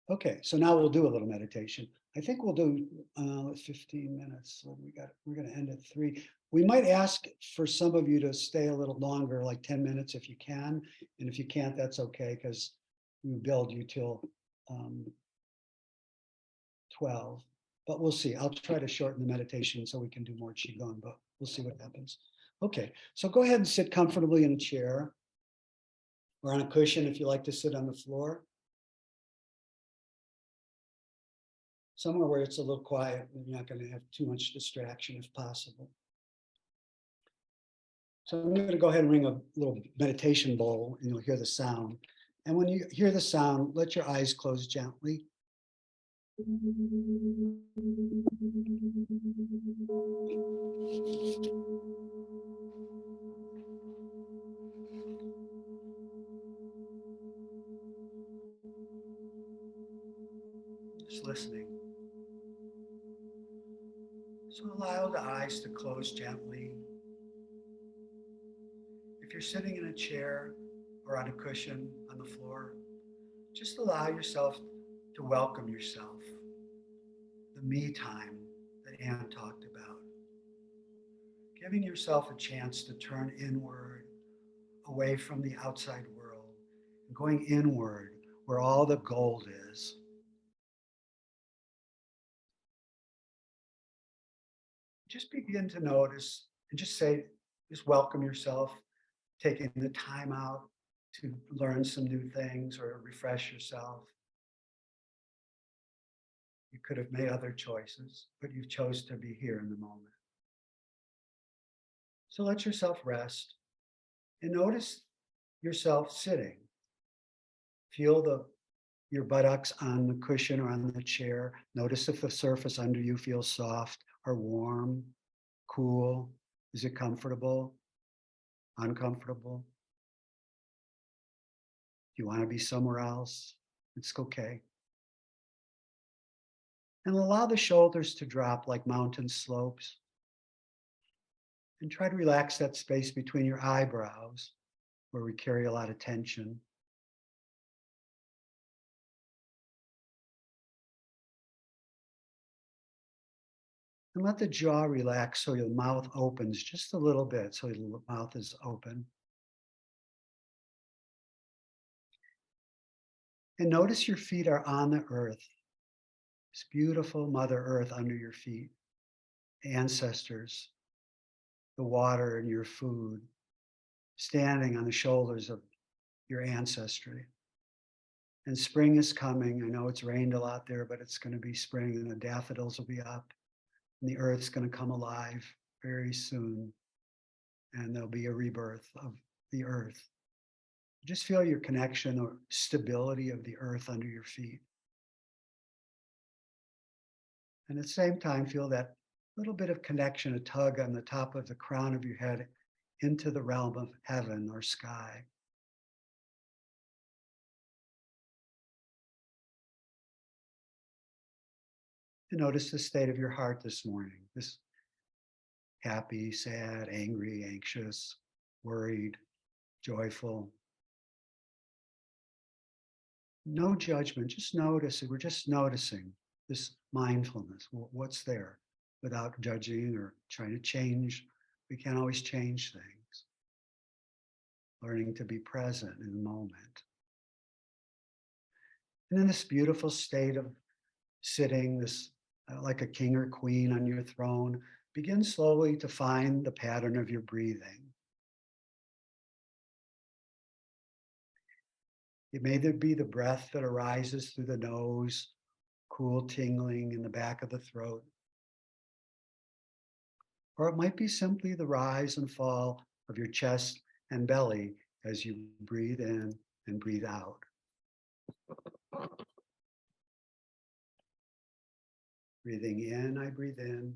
Okay, so now we'll do a little meditation. I think we'll do 15 minutes. So we're going to end at 3. We might ask for some of you to stay a little longer, like 10 minutes if you can. And if you can't, that's okay, because we build you till 12. But we'll see. I'll try to shorten the meditation so we can do more Qigong, but we'll see what happens. Okay, so go ahead and sit comfortably in a chair or on a cushion if you like to sit on the floor. Somewhere where it's a little quiet and you're not going to have too much distraction if possible. So I'm going to go ahead and ring a little meditation bowl and you'll hear the sound. And when you hear the sound, let your eyes close gently. Just listening. So allow the eyes to close gently. you're sitting in a chair or on a cushion on the floor, just allow yourself to welcome yourself. The me time that Anne talked about. Giving yourself a chance to turn inward, away from the outside world, and going inward where all the gold is. Just begin to notice and just welcome yourself, taking the time out to learn some new things or refresh yourself. You could have made other choices, but you chose to be here in the moment. So let yourself rest and notice yourself sitting. Feel your buttocks on the cushion or on the chair. Notice if the surface under you feels soft or warm, cool. Is it comfortable? Uncomfortable? Do you want to be somewhere else? It's okay. And allow the shoulders to drop like mountain slopes. And try to relax that space between your eyebrows where we carry a lot of tension. And let the jaw relax so your mouth opens just a little bit, so your mouth is open. And notice your feet are on the earth. This beautiful Mother Earth under your feet. Ancestors, the water and your food, standing on the shoulders of your ancestry. And spring is coming. I know it's rained a lot there, but it's going to be spring and the daffodils will be up. And the earth's going to come alive very soon. And there'll be a rebirth of the earth. Just feel your connection or stability of the earth under your feet. And at the same time, feel that little bit of connection, a tug on the top of the crown of your head into the realm of heaven or sky. And notice the state of your heart this morning. This happy, sad, angry, anxious, worried, joyful. No judgment, just notice it. We're just noticing this mindfulness, what's there, without judging or trying to change. We can't always change things. Learning to be present in the moment. And in this beautiful state of sitting, this like a king or queen on your throne, begin slowly to find the pattern of your breathing. It may be the breath that arises through the nose, cool tingling in the back of the throat. Or it might be simply the rise and fall of your chest and belly as you breathe in and breathe out. Breathing in, I breathe in.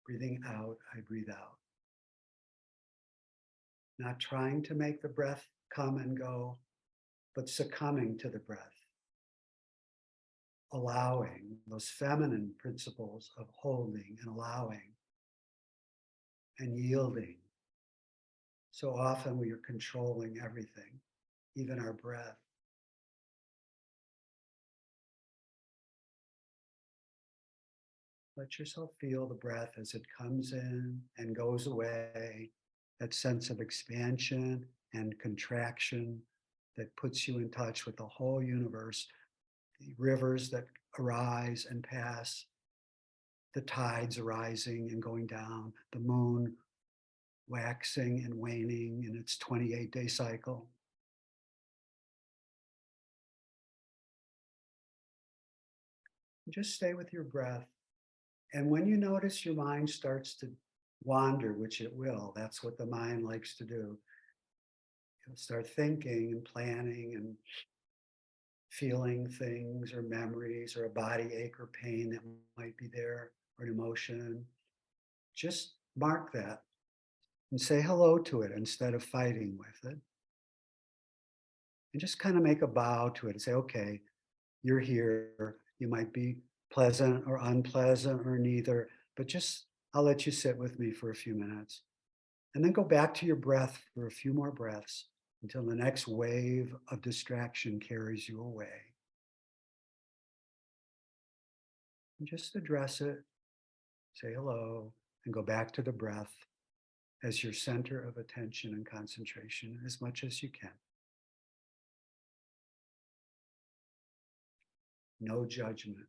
Breathing out, I breathe out. Not trying to make the breath come and go, but succumbing to the breath. Allowing those feminine principles of holding and allowing and yielding. So often we are controlling everything, even our breath. Let yourself feel the breath as it comes in and goes away, that sense of expansion and contraction that puts you in touch with the whole universe, the rivers that arise and pass, the tides arising and going down, the moon waxing and waning in its 28-day cycle. Just stay with your breath. And when you notice your mind starts to wander, which it will, that's what the mind likes to do. It'll start thinking and planning and feeling things or memories or a body ache or pain that might be there or an emotion. Just mark that and say hello to it instead of fighting with it. And just kind of make a bow to it and say, okay, you're here. You might be pleasant or unpleasant or neither, but just I'll let you sit with me for a few minutes. And then go back to your breath for a few more breaths until the next wave of distraction carries you away. And just address it, say hello, and go back to the breath as your center of attention and concentration as much as you can. No judgment.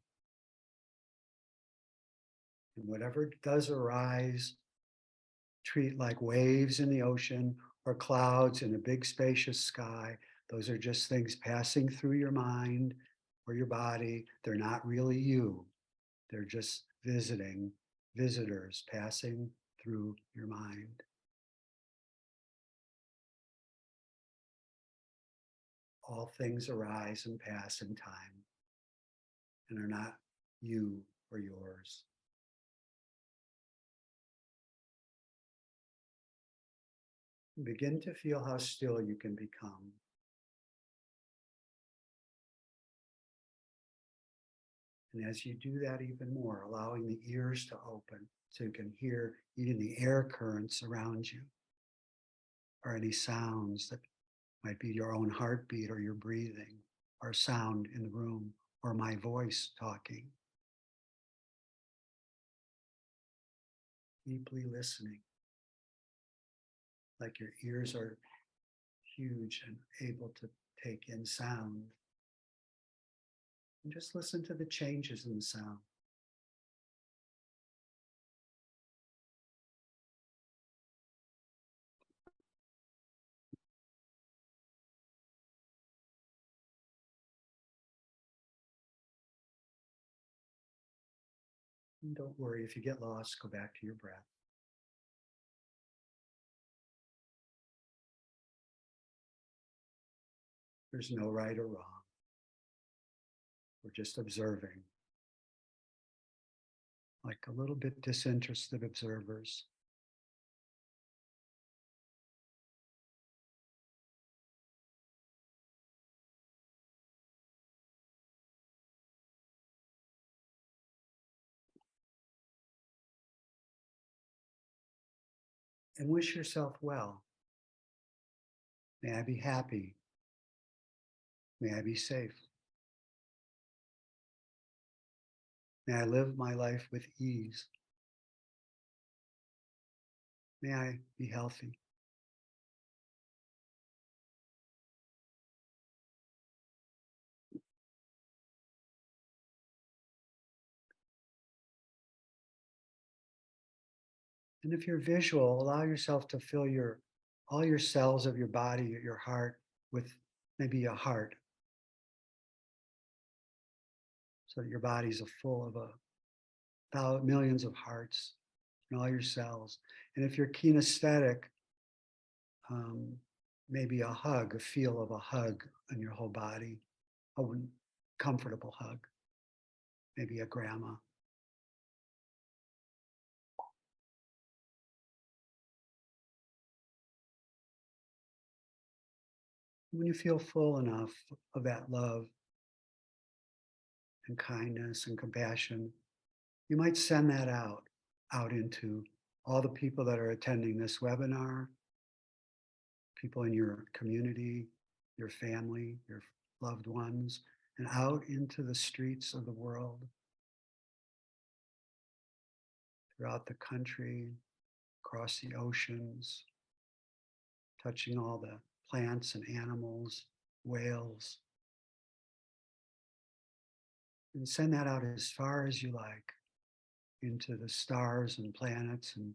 And whatever does arise, treat like waves in the ocean or clouds in a big spacious sky. Those are just things passing through your mind or your body. They're not really you. They're just visitors passing through your mind. All things arise and pass in time and are not you or yours. Begin to feel how still you can become. And as you do that even more, allowing the ears to open so you can hear even the air currents around you or any sounds that might be your own heartbeat or your breathing or sound in the room or my voice talking. Deeply listening, like your ears are huge and able to take in sound. And just listen to the changes in the sound. And don't worry, if you get lost, go back to your breath. There's no right or wrong. We're just observing, like a little bit disinterested observers. And wish yourself well. May I be happy. May I be safe. May I live my life with ease. May I be healthy. And if you're visual, allow yourself to fill all your cells of your body, your heart, with maybe a heart. So that your body's full of millions of hearts in all your cells. And if you're kinesthetic, maybe a hug, a feel of a hug on your whole body, a comfortable hug, maybe a grandma. When you feel full enough of that love and kindness and compassion, you might send that out into all the people that are attending this webinar, people in your community, your family, your loved ones, and out into the streets of the world, throughout the country, across the oceans, touching all the plants and animals, whales. And send that out as far as you like, into the stars and planets and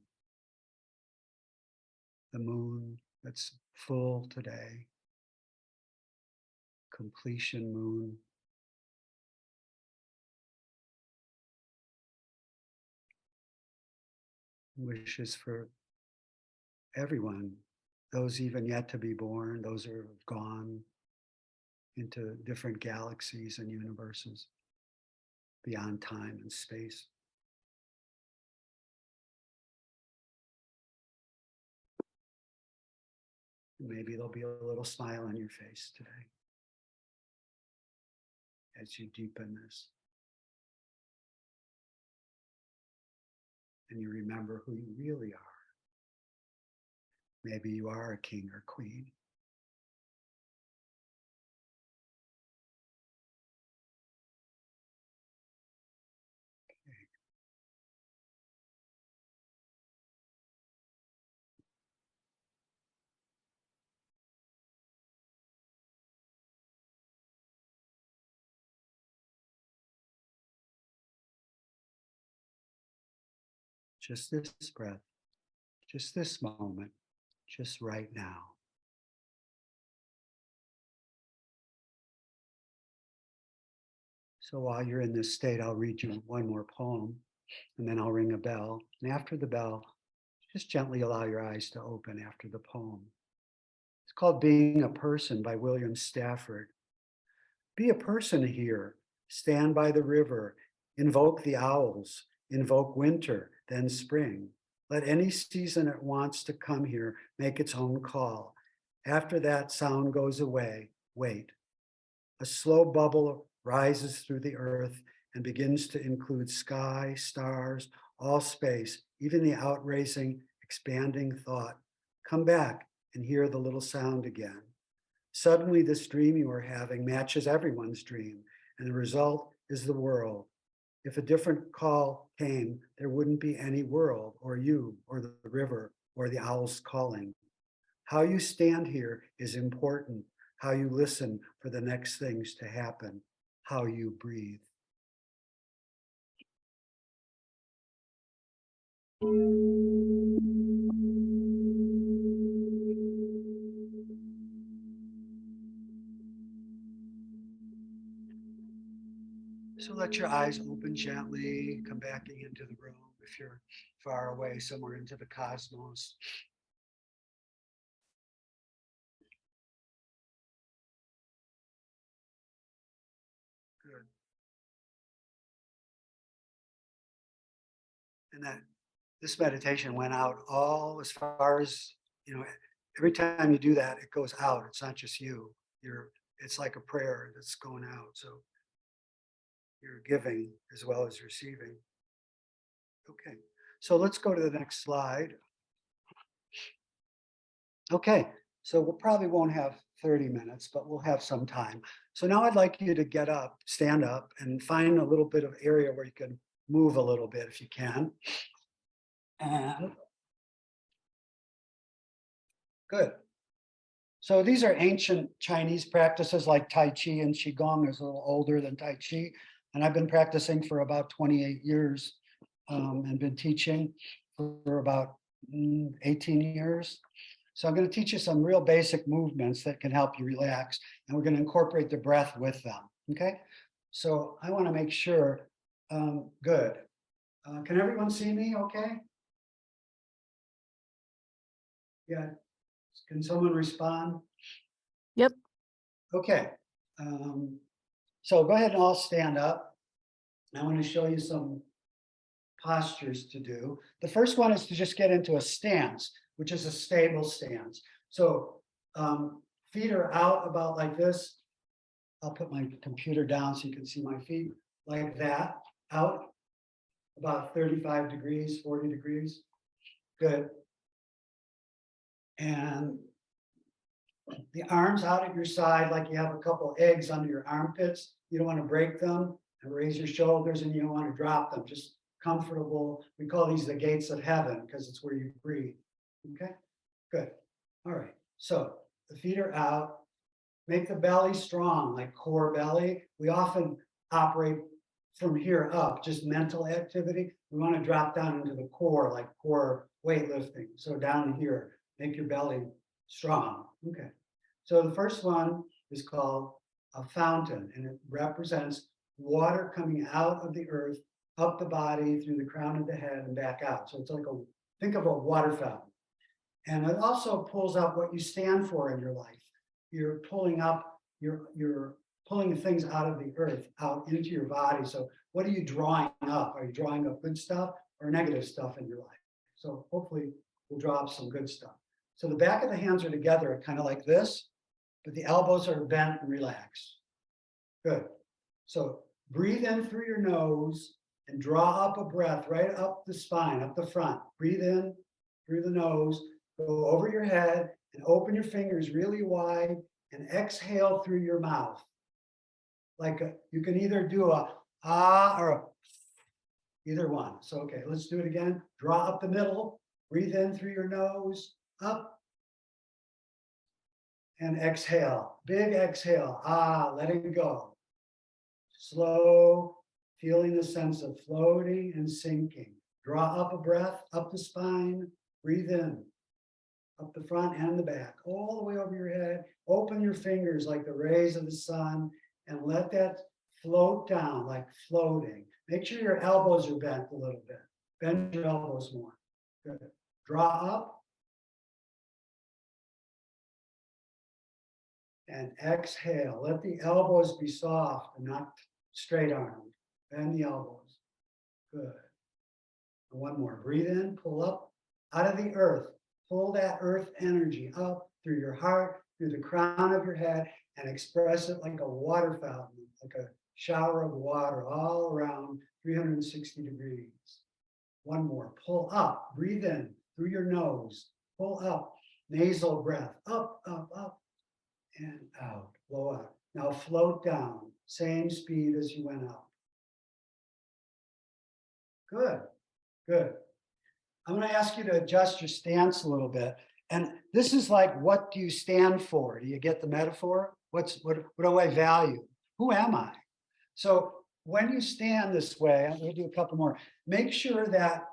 the moon that's full today, completion moon. Wishes for everyone, those even yet to be born, those who have gone into different galaxies and universes beyond time and space. Maybe there'll be a little smile on your face today as you deepen this. And you remember who you really are. Maybe you are a king or queen. Just this breath, just this moment, just right now. So while you're in this state, I'll read you one more poem, and then I'll ring a bell. And after the bell, just gently allow your eyes to open after the poem. It's called Being a Person by William Stafford. Be a person here. Stand by the river. Invoke the owls. Invoke winter, then spring. Let any season it wants to come here make its own call. After that sound goes away, wait. A slow bubble rises through the earth and begins to include sky, stars, all space, even the outracing, expanding thought. Come back and hear the little sound again. Suddenly, this dream you are having matches everyone's dream, and the result is the world. If a different call came, there wouldn't be any world, or you, or the river, or the owls calling. How you stand here is important. How you listen for the next things to happen. How you breathe. So let your eyes open gently, come back into the room if you're far away, somewhere into the cosmos. Good. And that this meditation went out all as far as, every time you do that, it goes out. It's not just you. It's like a prayer that's going out. So you're giving as well as receiving. Okay, so let's go to the next slide. Okay, so we probably won't have 30 minutes, but we'll have some time. So now I'd like you to get up, stand up, and find a little bit of area where you can move a little bit if you can. And good. So these are ancient Chinese practices like Tai Chi and Qigong is a little older than Tai Chi. And I've been practicing for about 28 years and been teaching for about 18 years. So I'm going to teach you some real basic movements that can help you relax. And we're going to incorporate the breath with them. Okay. So I want to make sure, good. Can everyone see me okay? Yeah. Can someone respond? Yep. Okay. So go ahead and all stand up. I want to show you some postures to do. The first one is to just get into a stance, which is a stable stance. So feet are out about like this. I'll put my computer down so you can see my feet like that, out about 35 degrees, 40 degrees. Good. And the arms out at your side like you have a couple eggs under your armpits. You don't want to break them, and raise your shoulders, and you don't want to drop them. Just comfortable. We call these the gates of heaven because it's where you breathe. Okay, good. All right, so the feet are out. Make the belly strong, like core belly. We often operate from here up, just mental activity. We want to drop down into the core, like core weightlifting. So down here, make your belly strong. Okay. So the first one is called a fountain, and it represents water coming out of the earth, up the body, through the crown of the head, and back out. So it's like think of a water fountain. And it also pulls up what you stand for in your life. You're pulling up, you're pulling things out of the earth, out into your body. So what are you drawing up? Are you drawing up good stuff or negative stuff in your life? So hopefully we'll draw up some good stuff. So the back of the hands are together, kind of like this, but the elbows are bent and relaxed. Good. So breathe in through your nose and draw up a breath right up the spine, up the front. Breathe in through the nose, Go over your head and open your fingers really wide and exhale through your mouth. You can either do a ah or a either one. So, okay, let's do it again. Draw up the middle, breathe in through your nose, up, and exhale. Big exhale. Ah, letting go. Slow, feeling the sense of floating and sinking. Draw up a breath, up the spine, breathe in, up the front and the back, all the way over your head. Open your fingers like the rays of the sun and let that float down like floating. Make sure your elbows are bent a little bit. Bend your elbows more. Good. Draw up. And exhale. Let the elbows be soft and not straight armed. Bend the elbows. Good. And one more. Breathe in, pull up out of the earth. Pull that earth energy up through your heart, through the crown of your head, and express it like a water fountain, like a shower of water all around 360 degrees. One more. Pull up. Breathe in through your nose. Pull up. Nasal breath. Up, up, up, and out. Blow out. Now float down. Same speed as you went up. Good. Good. I'm going to ask you to adjust your stance a little bit. And this is like, what do you stand for? Do you get the metaphor? What do I value? Who am I? So when you stand this way, I'm going to do a couple more. Make sure that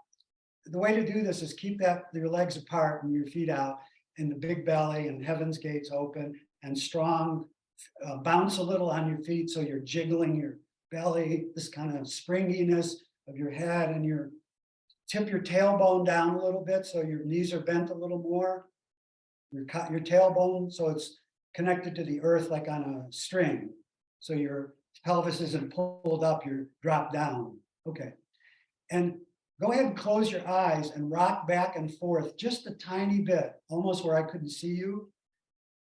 the way to do this is keep your legs apart and your feet out, and the big belly and heaven's gates open and strong. Bounce a little on your feet so you're jiggling your belly, this kind of springiness of your head, and tip your tailbone down a little bit so your knees are bent a little more. Your tailbone so it's connected to the earth like on a string. So your pelvis isn't pulled up, you're dropped down. Okay. And go ahead and close your eyes and rock back and forth just a tiny bit, almost where I couldn't see you,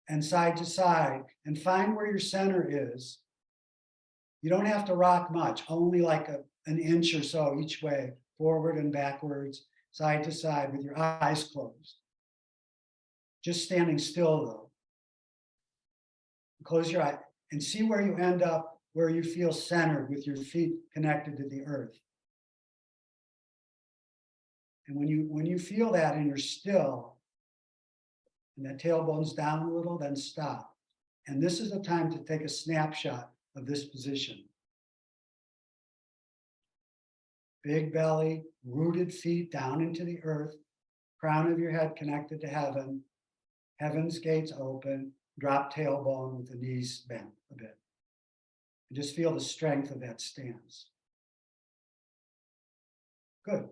and side to side, and find where your center is. You don't have to rock much, only like an inch or so each way, forward and backwards, side to side with your eyes closed. Just standing still though. Close your eye and see where you end up, where you feel centered with your feet connected to the earth. And when you feel that and you're still, and that tailbone's down a little, then stop. And this is the time to take a snapshot of this position. Big belly, rooted feet down into the earth, crown of your head connected to heaven, heaven's gates open, drop tailbone with the knees bent a bit. And just feel the strength of that stance. Good.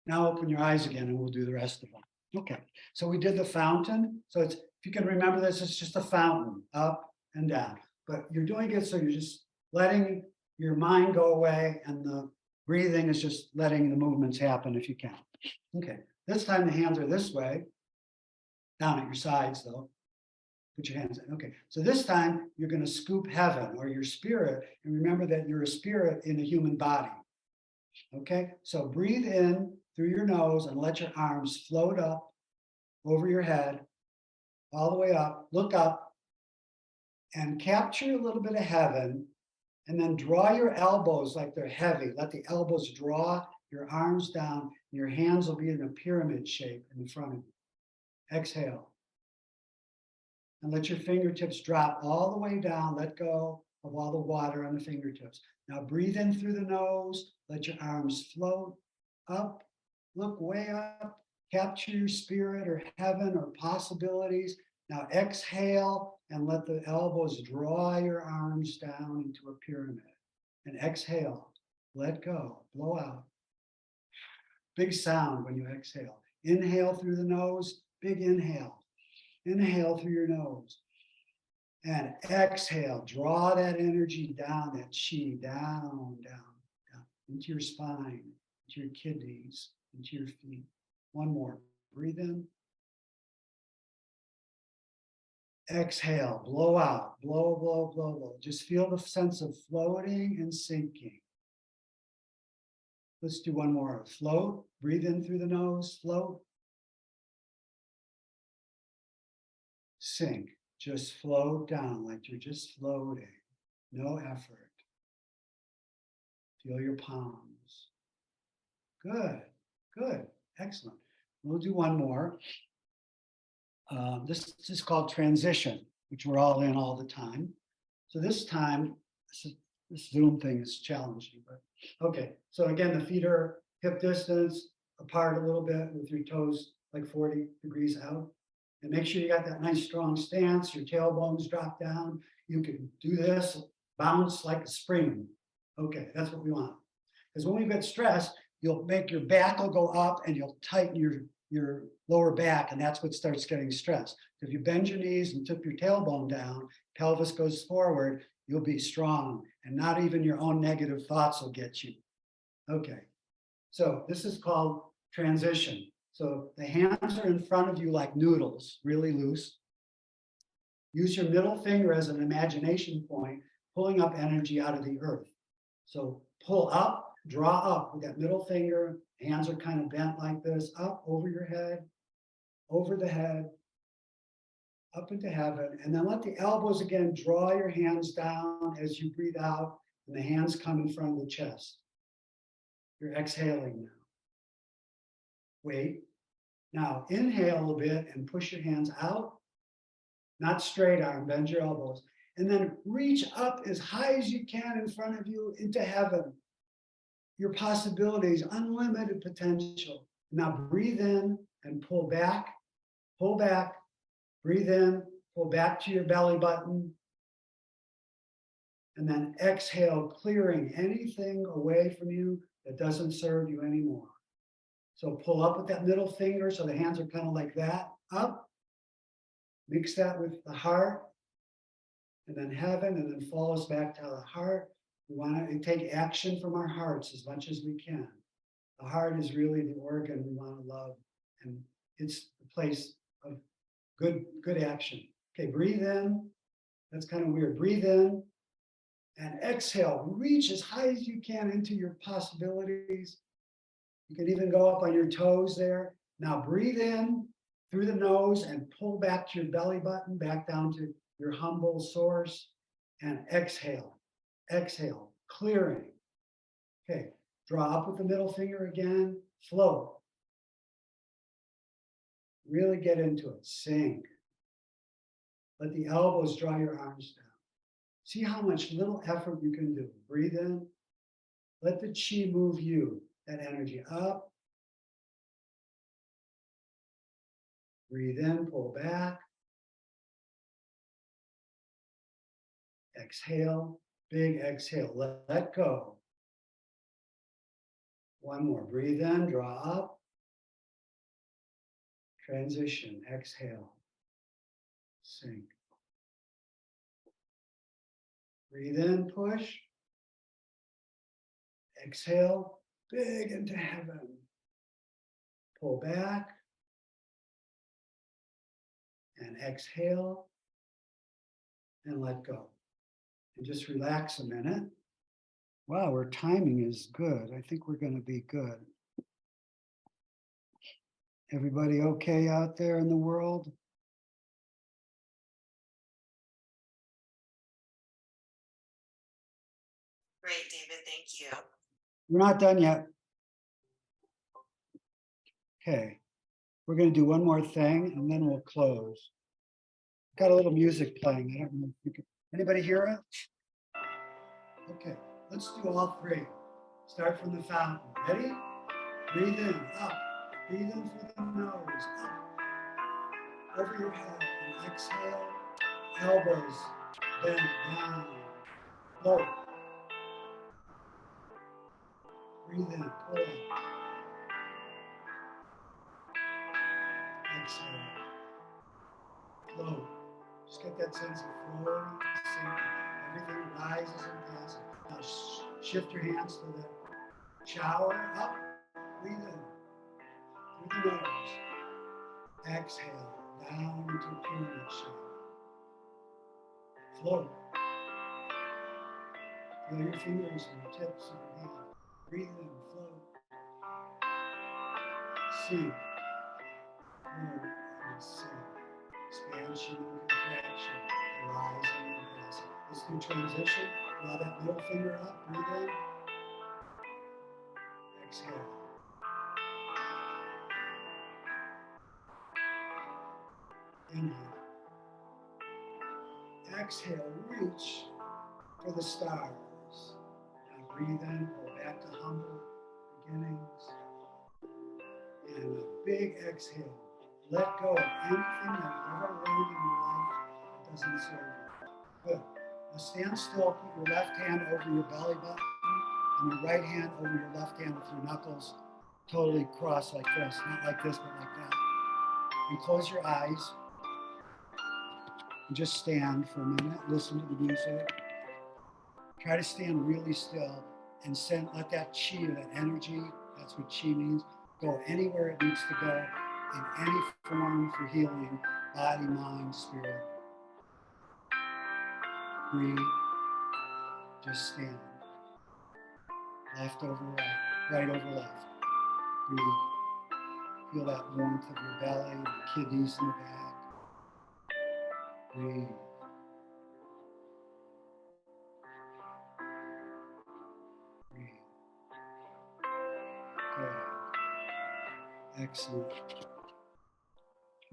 Now open your eyes again and we'll do the rest of them. Okay, so we did the fountain. So if you can remember this, it's just a fountain, up and down. But you're doing it so you're just letting your mind go away, and the breathing is just letting the movements happen if you can. Okay, this time the hands are this way, down at your sides though. Put your hands in. Okay, so this time you're going to scoop heaven or your spirit, and remember that you're a spirit in a human body. Okay, so breathe in through your nose and let your arms float up over your head, all the way up. Look up and capture a little bit of heaven, and then draw your elbows like they're heavy. Let the elbows draw your arms down, and your hands will be in a pyramid shape in the front of you. Exhale. And let your fingertips drop all the way down. Let go of all the water on the fingertips. Now breathe in through the nose. Let your arms float up. Look way up. Capture your spirit or heaven or possibilities. Now exhale and let the elbows draw your arms down into a pyramid. And exhale. Let go. Blow out. Big sound when you exhale. Inhale through the nose. Big inhale. Inhale through your nose. And exhale. Draw that energy down, that chi, down, down, down, into your spine, into your kidneys, into your feet. One more. Breathe in. Exhale. Blow out. Blow, blow, blow, blow. Just feel the sense of floating and sinking. Let's do one more. Float. Breathe in through the nose. Float. sink. Just float down like you're just floating. No effort. Feel your palms. Good, good, excellent. We'll do one more. This is called transition, which we're all in all the time. So this time, this Zoom thing is challenging, but okay. So again, the feet are hip distance apart a little bit with your toes like 40 degrees out. And make sure you got that nice strong stance, your tailbones drop down. You can do this, bounce like a spring. Okay, that's what we want. Because when we get stressed, you'll make your back will go up and you'll tighten your lower back, and that's what starts getting stressed. If you bend your knees and tip your tailbone down, pelvis goes forward, you'll be strong, and not even your own negative thoughts will get you. Okay, so this is called transition. So the hands are in front of you like noodles, really loose. Use your middle finger as an imagination point, pulling up energy out of the earth. So pull up, draw up with that middle finger. Hands are kind of bent like this, up over your head, over the head, up into heaven. And then let the elbows again draw your hands down as you breathe out, and the hands come in front of the chest. You're exhaling now. Wait. Now inhale a bit and push your hands out. Not straight arm, bend your elbows. And then reach up as high as you can in front of you into heaven. Your possibilities, unlimited potential. Now breathe in and pull back, breathe in, pull back to your belly button. And then exhale, clearing anything away from you that doesn't serve you anymore. So pull up with that middle finger so the hands are kind of like that, up. Mix that with the heart, and then heaven, and then fall us back to the heart. We want to take action from our hearts as much as we can. The heart is really the organ we want to love, and it's the place of good action. Okay, breathe in. That's kind of weird. Breathe in and exhale. Reach as high as you can into your possibilities. You can even go up on your toes there. Now breathe in through the nose and pull back to your belly button, back down to your humble source, and exhale. Exhale, clearing. Okay, draw up with the middle finger again, float. Really get into it, sink. Let the elbows draw your arms down. See how much little effort you can do. Breathe in, let the chi move you, that energy up. Breathe in, pull back. Exhale, big exhale, let go. One more, breathe in, draw up. Transition, exhale, sink. Breathe in, push. Exhale, big into heaven. Pull back. And exhale. And let go. And just relax a minute. Wow, our timing is good. I think we're going to be good. Everybody okay out there in the world? Great, David, thank you. We're not done yet. Okay, we're going to do one more thing and then we'll close. Got a little music playing. I don't know if you can. Anybody hear it? Okay, let's do all three. Start from the fountain. Ready? Breathe in, up. Breathe in through the nose, up. Over your head, and exhale. Elbows bend down. Float. Breathe in, pull up. Exhale. Float. Just get that sense of floating, sinking. Everything rises and passes. Now shift your hands to the shower, up. Breathe in through the nose. Exhale, down into pyramid shape. Float. Feel your fingers and the tips of your hands. Breathe in, float. Sink. Float and sink. expansion and contraction, arising and passing. Let's do transition. Draw that middle finger up, breathe in. Exhale. Inhale. Exhale, reach for the stars. Now breathe in, go back to humble beginnings. And a big exhale. Let go of anything that you ever learned in your life that doesn't serve you. Good. Now stand still, put your left hand over your belly button and your right hand over your left hand with your knuckles totally crossed like this. Not like this, but like that. And close your eyes. And just stand for a minute, listen to the music. Try to stand really still and let that chi, that energy, that's what chi means, go anywhere it needs to go in any form for healing, body, mind, spirit. Breathe, just stand. Left over right, right over left. Breathe. Feel that warmth of your belly, your kidneys in the back. Breathe. Breathe. Good. Excellent.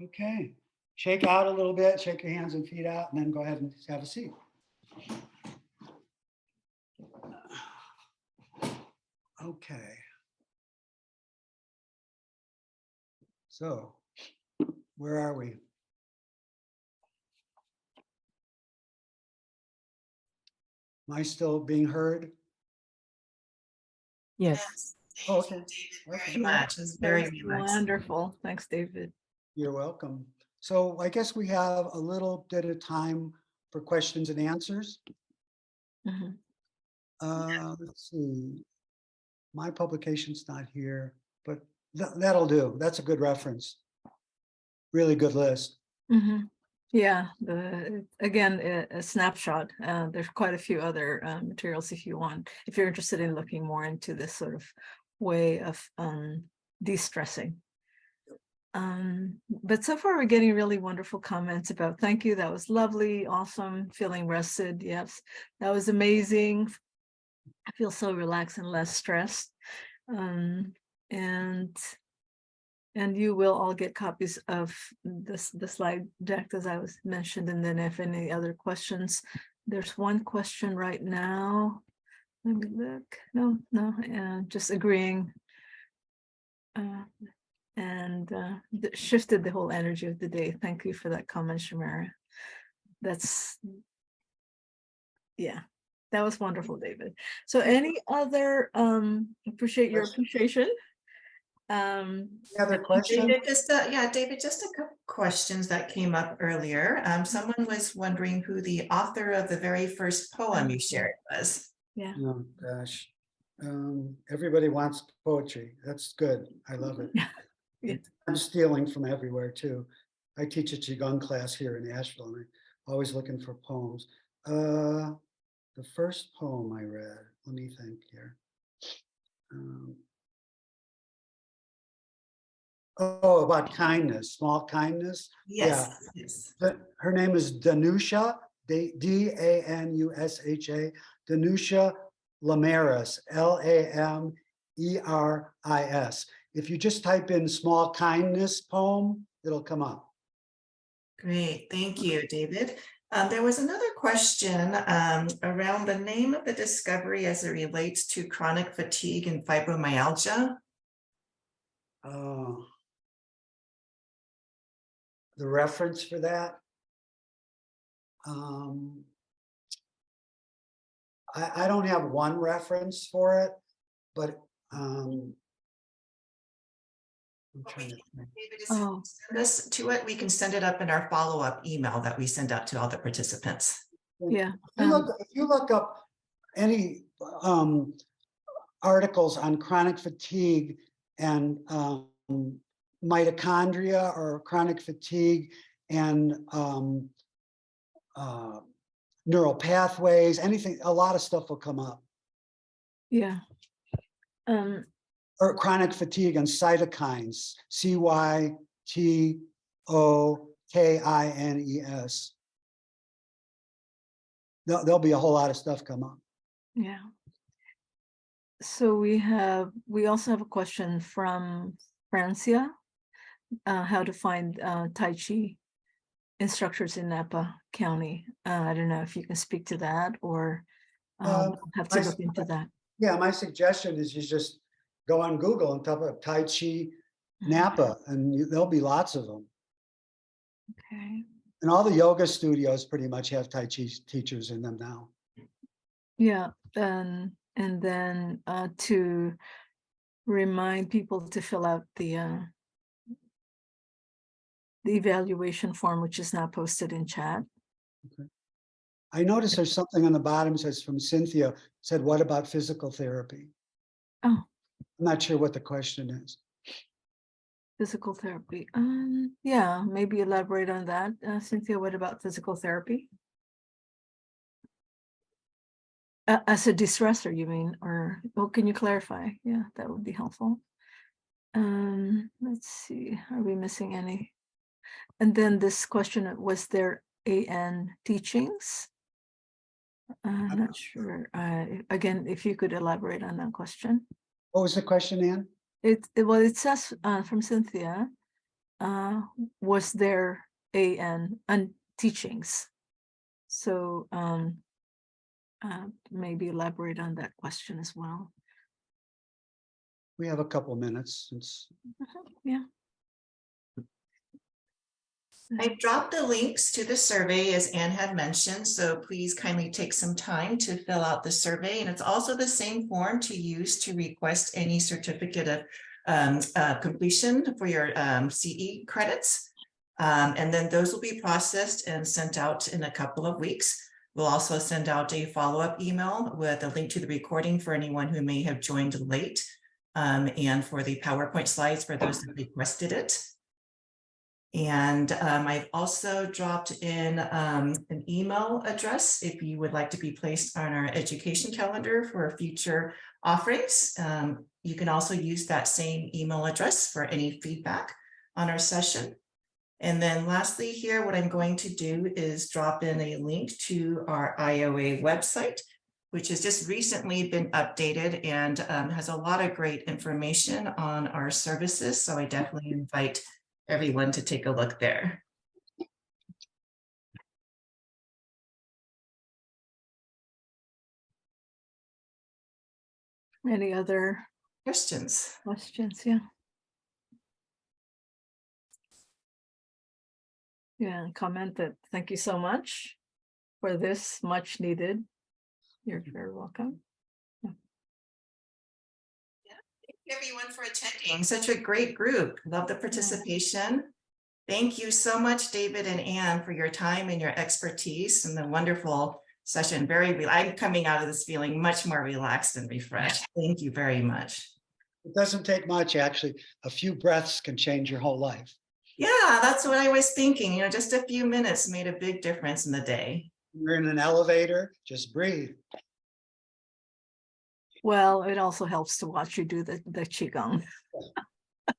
Okay. Shake out a little bit, shake your hands and feet out, and then go ahead and have a seat. Okay. So, where are we? Am I still being heard? Yes. Oh, okay. David, Okay. very much. It's very nice. Wonderful. Thanks, David. You're welcome. So I guess we have a little bit of time for questions and answers. Mhm. Let's see. My publication's not here, but that'll do. That's a good reference. Really good list. Mhm. Yeah, again, a snapshot. There's quite a few other materials if you're interested in looking more into this sort of way of de-stressing. But so far we're getting really wonderful comments about thank you, that was lovely, awesome, feeling rested. Yes, that was amazing. I feel so relaxed and less stressed. And you will all get copies of the slide deck as I was mentioned, and then if any other questions, there's one question right now. Let me look. No, and just agreeing. Shifted the whole energy of the day. Thank you for that comment, Shamara. Yeah, that was wonderful, David. So any other appreciate your appreciation. Any other questions? David, David, just a couple questions that came up earlier. Someone was wondering who the author of the very first poem you shared was. Yeah. Oh gosh. Everybody wants poetry. That's good. I love it. Yeah. I'm stealing from everywhere too. I teach a Qigong class here in Asheville, and I'm always looking for poems. The first poem I read, let me think here. About kindness, small kindness. Yes. Yeah. Yes. Her name is Danusha, D-A-N-U-S-H-A, Danusha Lamaris, L-A-M-E-R-I-S. If you just type in small kindness poem, it'll come up. Great, thank you, David. There was another question around the name of the discovery as it relates to chronic fatigue and fibromyalgia. The reference for that? I don't have one reference for it, but I'm trying to think. David, Oh. send us to it. We can send it up in our follow-up email that we send out to all the participants. Yeah. If you look up any articles on chronic fatigue and mitochondria or chronic fatigue and neural pathways, anything, a lot of stuff will come up. Yeah. Or chronic fatigue and cytokines, CYTOKINES. KINES. There'll be a whole lot of stuff come up. Yeah. So we also have a question from Francia, how to find Tai Chi instructors in Napa County. I don't know if you can speak to that, or have to look into that. Yeah, my suggestion is you just go on Google and type up Tai Chi Napa, and there'll be lots of them. Okay. And all the yoga studios pretty much have Tai Chi teachers in them now. Yeah, and then to remind people to fill out the evaluation form, which is now posted in chat. I noticed there's something on the bottom says from Cynthia, said, what about physical therapy? Oh, I'm not sure what the question is. physical therapy. Yeah, maybe elaborate on that. Cynthia, what about physical therapy? As a distressor, you mean, or can you clarify? Yeah, that would be helpful. Let's see, are we missing any? And then this question, was there AN teachings? I'm not sure. Again, if you could elaborate on that question. What was the question, Anne? Well, it says from Cynthia, was there AN teachings? So maybe elaborate on that question as well. We have a couple minutes since. Yeah. I dropped the links to the survey, as Anne had mentioned, so please kindly take some time to fill out the survey. And it's also the same form to use to request any certificate of completion for your CE credits. And then those will be processed and sent out in a couple of weeks. We'll also send out a follow-up email with a link to the recording for anyone who may have joined late, and for the PowerPoint slides for those that requested it. And I've also dropped in an email address if you would like to be placed on our education calendar for future offerings. You can also use that same email address for any feedback on our session. And then lastly here, what I'm going to do is drop in a link to our IOA website, which has just recently been updated and has a lot of great information on our services. So I definitely invite everyone to take a look there. Any other Questions? questions? Yeah, comment that thank you so much for this much needed. You're very welcome. Thank you everyone for attending. Such a great group. Love the participation. Thank you so much, David and Anne, for your time and your expertise and the wonderful session. I'm coming out of this feeling much more relaxed and refreshed. Thank you very much. It doesn't take much, actually. A few breaths can change your whole life. Yeah, that's what I was thinking. You know, just a few minutes made a big difference in the day. You're in an elevator, just breathe. Well, it also helps to watch you do the Qigong.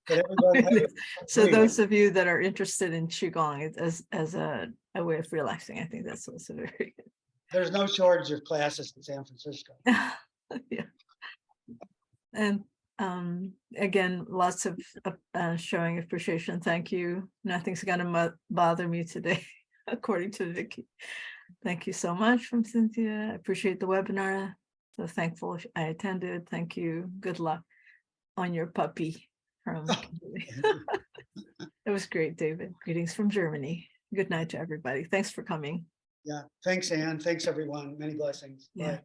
But everybody, So those of you that are interested in Qigong as a way of relaxing, I think that's also very good. there's no shortage of classes in San Francisco. Yeah. And again, lots of showing appreciation. Thank you. Nothing's gonna bother me today, according to Vicky. Thank you so much from Cynthia. I appreciate the webinar. So thankful I attended. Thank you. Good luck on your puppy. It was great, David. Greetings from Germany. Good night to everybody. Thanks for coming. Yeah, thanks, Anne. Thanks, everyone. Many blessings. Yeah. Bye.